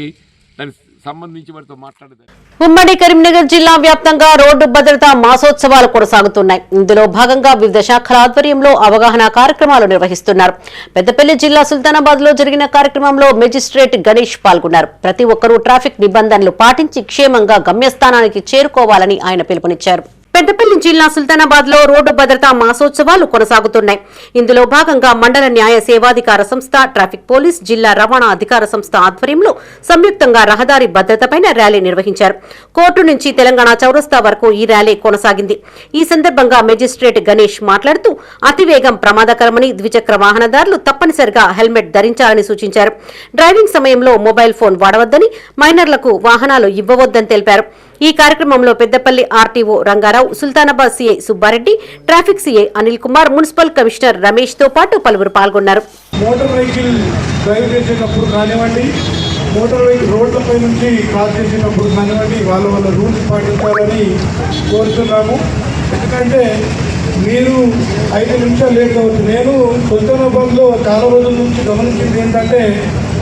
[SPEAKER 19] దానికి సంబంధించి వారితో మాట్లాడేది.
[SPEAKER 1] ఉమ్మడి కరీంనగర్ జిల్లా వ్యాప్తంగా రోడ్డు భద్రతా మాసోత్సవాలు కొనసాగుతున్నాయి. ఇందులో భాగంగా వివిధ శాఖల ఆధ్వర్యంలో అవగాహన కార్యక్రమాలు నిర్వహిస్తున్నారు. పెద్దపల్లి జిల్లా సుల్తానాబాద్ లో జరిగిన కార్యక్రమంలో మెజిస్ట్రేట్ గణేష్ పాల్గొన్నారు. ప్రతి ఒక్కరూ ట్రాఫిక్ నిబంధనలు పాటించి క్షేమంగా గమ్యస్థానానికి చేరుకోవాలని ఆయన పిలుపునిచ్చారు. పెద్దపల్లి జిల్లా సుల్తానాబాద్ లో రోడ్డు భద్రతా మాసోత్సవాలు కొనసాగుతున్నాయి. ఇందులో భాగంగా మండల న్యాయ సేవాధికార సంస్థ, ట్రాఫిక్ పోలీస్, జిల్లా రవాణా అధికార సంస్థ ఆధ్వర్యంలో సంయుక్తంగా రహదారి భద్రతపై ర్యాలీ నిర్వహించారు. కోర్టు నుంచి తెలంగాణ చౌరస్తా వరకు ఈ ర్యాలీ కొనసాగింది. ఈ సందర్భంగా మెజిస్ట్రేట్ గణేష్ మాట్లాడుతూ అతివేగం ప్రమాదకరమని, ద్విచక్ర వాహనదారులు తప్పనిసరిగా హెల్మెట్ ధరించాలని సూచించారు. డ్రైవింగ్ సమయంలో మొబైల్ ఫోన్ వాడవద్దని, మైనర్లకు వాహనాలు ఇవ్వవద్దని తెలిపారు. ఈ కార్యక్రమంలో Peddapalli RTO Rangarao, Sultanabad CI Subbareddy, traffic CI Anil Kumar, municipal commissioner Ramesh తో పాటు పలువురు పాల్గొన్నారు.
[SPEAKER 20] మోటార్ వెహికల్ డ్రైవ్ చేసేటప్పుడు కానివ్వండి, మోటార్ వెహికల్ రోడ్లపై నుంచి క్రాస్ చేసేటప్పుడు కానివ్వండి, వాళ్ళ రూల్స్ పాటించాలని కోరుతున్నాము. ఎందుకంటే మీరు 5 నిమిషాలు లేట్ అవ్వచ్చు. నేను సుల్తానాబాద్లో చాలా రోజుల నుంచి గమనించింది ఏంటంటే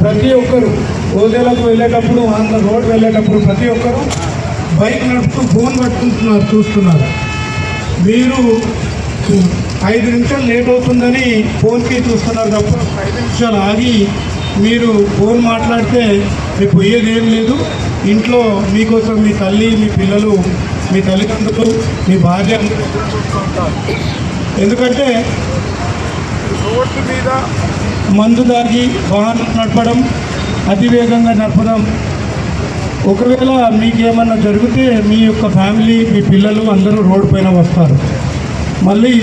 [SPEAKER 20] ప్రతి ఒక్కరు ఓదేలకు వెళ్ళేటప్పుడు, రోడ్ వెళ్ళేటప్పుడు ప్రతి ఒక్కరు బైక్ నడుపుతూ ఫోన్ పట్టుకుంటున్నారు, చూస్తున్నారు. మీరు 5 నిమిషాలు లేట్ అవుతుందని ఫోన్కి చూస్తున్నారు తప్ప 5 నిమిషాలు ఆగి మీరు ఫోన్ మాట్లాడితే మీకు పోయేది ఏం లేదు. ఇంట్లో మీకోసం మీ తల్లి, మీ పిల్లలు, మీ తల్లిదండ్రులు, మీ భార్య ఎందుకంటే రోడ్డు మీద మందు దాగి వాహనం నడపడం, అతివేగంగా నడపడం, ఒకవేళ మీకేమన్నా జరిగితే మీ యొక్క ఫ్యామిలీ, మీ పిల్లలు అందరూ రోడ్డు పైన వస్తారు. మళ్ళీ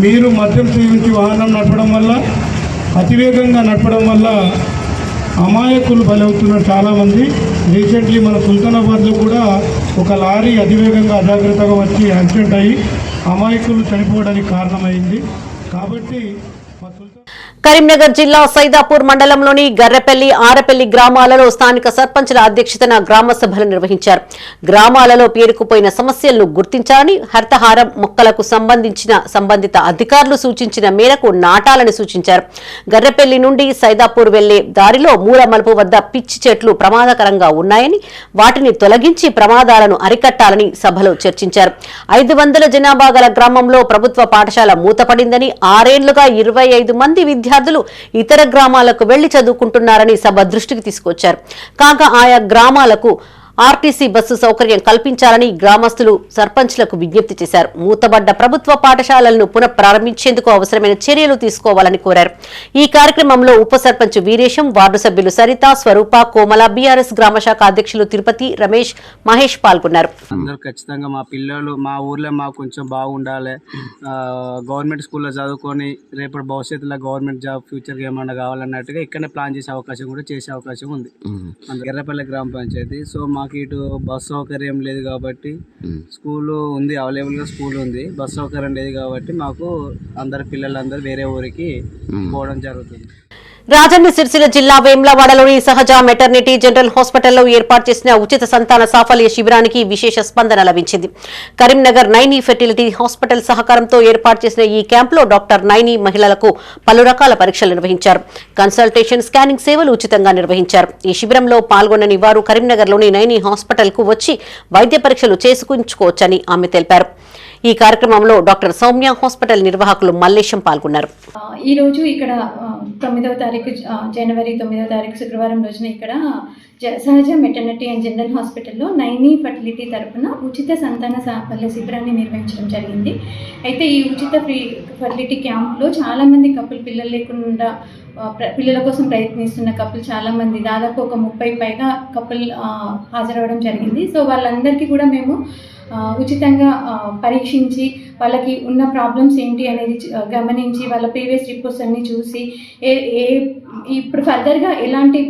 [SPEAKER 20] మీరు మద్యం సేవించి వాహనం నడపడం వల్ల, అతివేగంగా నడపడం వల్ల అమాయకులు బలవుతున్నారు చాలామంది. రీసెంట్లీ మన సుల్తానాబాద్లో కూడా ఒక లారీ అతివేగంగా అజాగ్రత్తగా వచ్చి యాక్సిడెంట్ అయ్యి అమాయకులు చనిపోవడానికి కారణమైంది. కాబట్టి
[SPEAKER 1] కరీంనగర్ జిల్లా సైదాపూర్ మండలంలోని గర్రెపల్లి ఆరపల్లి గ్రామాలలో స్థానిక సర్పంచుల అధ్యక్షతన గ్రామ సభలు నిర్వహించారు. గ్రామాలలో పేరుకుపోయిన సమస్యలను గుర్తించాలని, హరితహారం మొక్కలకు సంబంధిత అధికారులు సూచించిన మేరకు నాటాలని సూచించారు. గర్రెపల్లి నుండి సైదాపూర్ వెళ్లే దారిలో మూల మలుపు వద్ద పిచ్చి చెట్లు ప్రమాదకరంగా ఉన్నాయని, వాటిని తొలగించి ప్రమాదాలను అరికట్టాలని సభలో చర్చించారు. 500 జనాభా గల గ్రామంలో ప్రభుత్వ పాఠశాల మూతపడిందని, 6 ఏళ్లుగా 25 మంది విద్యార్థులు ఇతర గ్రామాలకు వెళ్లి చదువుకుంటున్నారని సభ దృష్టికి తీసుకొచ్చారు. కాగా ఆయా గ్రామాలకు ఆర్టీసీ బస్సు సౌకర్యం కల్పించాలని గ్రామస్తులు సర్పంచ్లకు విజ్ఞప్తి చేశారు. మూతబడ్డ ప్రభుత్వ పాఠశాలలను పునః ప్రారంభించేందుకు అవసరమైన చర్యలు తీసుకోవాలని కోరారు. ఈ కార్యక్రమంలో ఉప సర్పంచ్ వీరేశం, వార్డు సభ్యులు సరిత, స్వరూప, కోమల, బీఆర్ఎస్ గ్రామ శాఖ అధ్యక్షులు తిరుపతి, రమేష్, మహేష్ పాల్గొన్నారు.
[SPEAKER 21] అందరూ ఖచ్చితంగా మా పిల్లలు మా ఊర్లో మాకు కొంచెం బాగుండాలి, గవర్నమెంట్ స్కూల్లో చదువుకొని రేపటి భవిష్యత్తులో గవర్నమెంట్ జాబ్ ఫ్యూచర్గా ఏమన్నా కావాలన్నట్టుగా ఇక్కడనే ప్లాన్ చేసే అవకాశం కూడా చేసే అవకాశం ఉంది. ఎర్రపల్లి గ్రామ పంచాయతీ. సో మాకు ఇటు బస్ సౌకర్యం లేదు కాబట్టి, స్కూలు ఉంది, అవైలబుల్గా స్కూల్ ఉంది, బస్ సౌకర్యం లేదు కాబట్టి మాకు అందరు పిల్లలందరూ వేరే ఊరికి పోవడం జరుగుతుంది.
[SPEAKER 1] రాజన్న సిరిసిల్ల జిల్లా వేములవాడలోని సహజ మెటర్నిటీ జనరల్ హాస్పిటల్లో ఏర్పాటు చేసిన ఉచిత సంతాన సాఫల్య శిబిరానికి విశేష స్పందన లభించింది. కరీంనగర్ నైని ఫెర్టిలిటీ హాస్పిటల్ సహకారంతో ఏర్పాటు చేసిన ఈ క్యాంపులో డాక్టర్ నైని మహిళలకు పలు రకాల పరీక్షలు నిర్వహించారు. కన్సల్టేషన్, స్కానింగ్ సేవలు ఉచితంగా నిర్వహించారు. ఈ శిబిరంలో పాల్గొనని వారు కరీంనగర్లోని నైని హాస్పిటల్ కు వచ్చి వైద్య పరీక్షలు చేసుకుంచుకోవచ్చని ఆమె తెలిపారు. ఈ కార్యక్రమంలో డాక్టర్ సౌమ్య, హాస్పిటల్ నిర్వాహకులు మల్లేశం పాల్గొన్నారు.
[SPEAKER 22] ఈ రోజు ఇక్కడ 9వ తారీఖు జనవరి 9వ తారీఖు శుక్రవారం రోజున ఇక్కడ సహజ మెటర్నిటీ అండ్ జనరల్ హాస్పిటల్లో నైని ఫర్టిలిటీ తరపున ఉచిత సంతాన సాఫల్య శిబిరాన్ని నిర్వహించడం జరిగింది. అయితే ఈ ఉచిత ఫర్టిలిటీ క్యాంప్లో చాలామంది కపుల్ పిల్లలు లేకుండా పిల్లల కోసం ప్రయత్నిస్తున్న కపుల్ చాలామంది, దాదాపు ఒక 30 పైగా కపుల్ హాజరవడం జరిగింది. సో వాళ్ళందరికీ కూడా మేము ఉచితంగా పరీక్షించి వాళ్ళకి ఉన్న ప్రాబ్లమ్స్ ఏంటి అనేది గమనించి వాళ్ళ ప్రీవియస్ రిపోర్ట్స్ అన్నీ చూసి ఇప్పుడు ఫర్దర్గా ఎలాంటి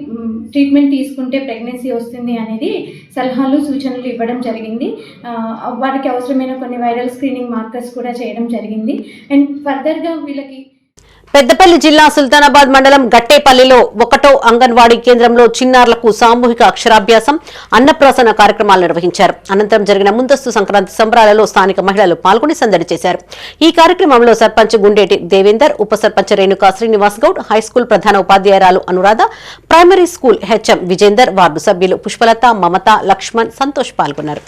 [SPEAKER 22] ట్రీట్మెంట్ తీసుకుంటే ప్రెగ్నెన్సీ వస్తుంది అనేది సలహాలు, సూచనలు ఇవ్వడం జరిగింది. వారికి అవసరమైన కొన్ని వైరల్ స్క్రీనింగ్ మార్కర్స్ కూడా చేయడం జరిగింది. అండ్ ఫర్దర్గా వీళ్ళకి
[SPEAKER 1] పెద్దపల్లి జిల్లా సుల్తానాబాద్ మండలం గట్టేపల్లిలో 1వ అంగన్వాడీ కేంద్రంలో చిన్నారులకు సామూహిక అక్షరాభ్యాసం, అన్నప్రాసన కార్యక్రమాలు నిర్వహించారు. అనంతరం జరిగిన ముందస్తు సంక్రాంతి సంబరాలలో స్థానిక మహిళలు పాల్గొని సందడి చేశారు. ఈ కార్యక్రమంలో సర్పంచ్ గుండేటి దేవేందర్, ఉప సర్పంచ్ రేణుకా శ్రీనివాస్ గౌడ్, హైస్కూల్ ప్రధాన ఉపాధ్యాయురాలు Anuradha, primary school HM Vijender, ward సభ్యులు పుష్పలత, మమత, లక్ష్మణ్, సంతోష్ పాల్గొన్నారు.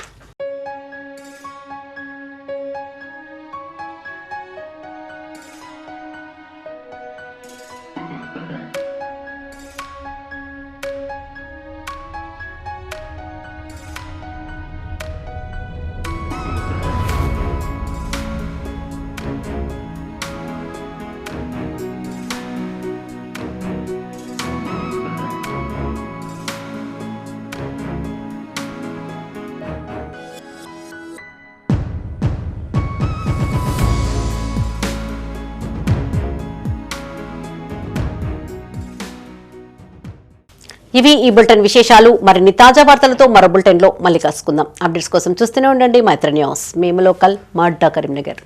[SPEAKER 1] ఇవి ఈ బులెటిన్ విశేషాలు. మరిన్ని తాజా వార్తలతో మరో బులెటిన్ లో మళ్ళీ కలుసుకుందాం. అప్డేట్స్ కోసం చూస్తూనే ఉండండి మైత్రి న్యూస్. మేము లోకల్, మా అడ్డా కరీంనగర్.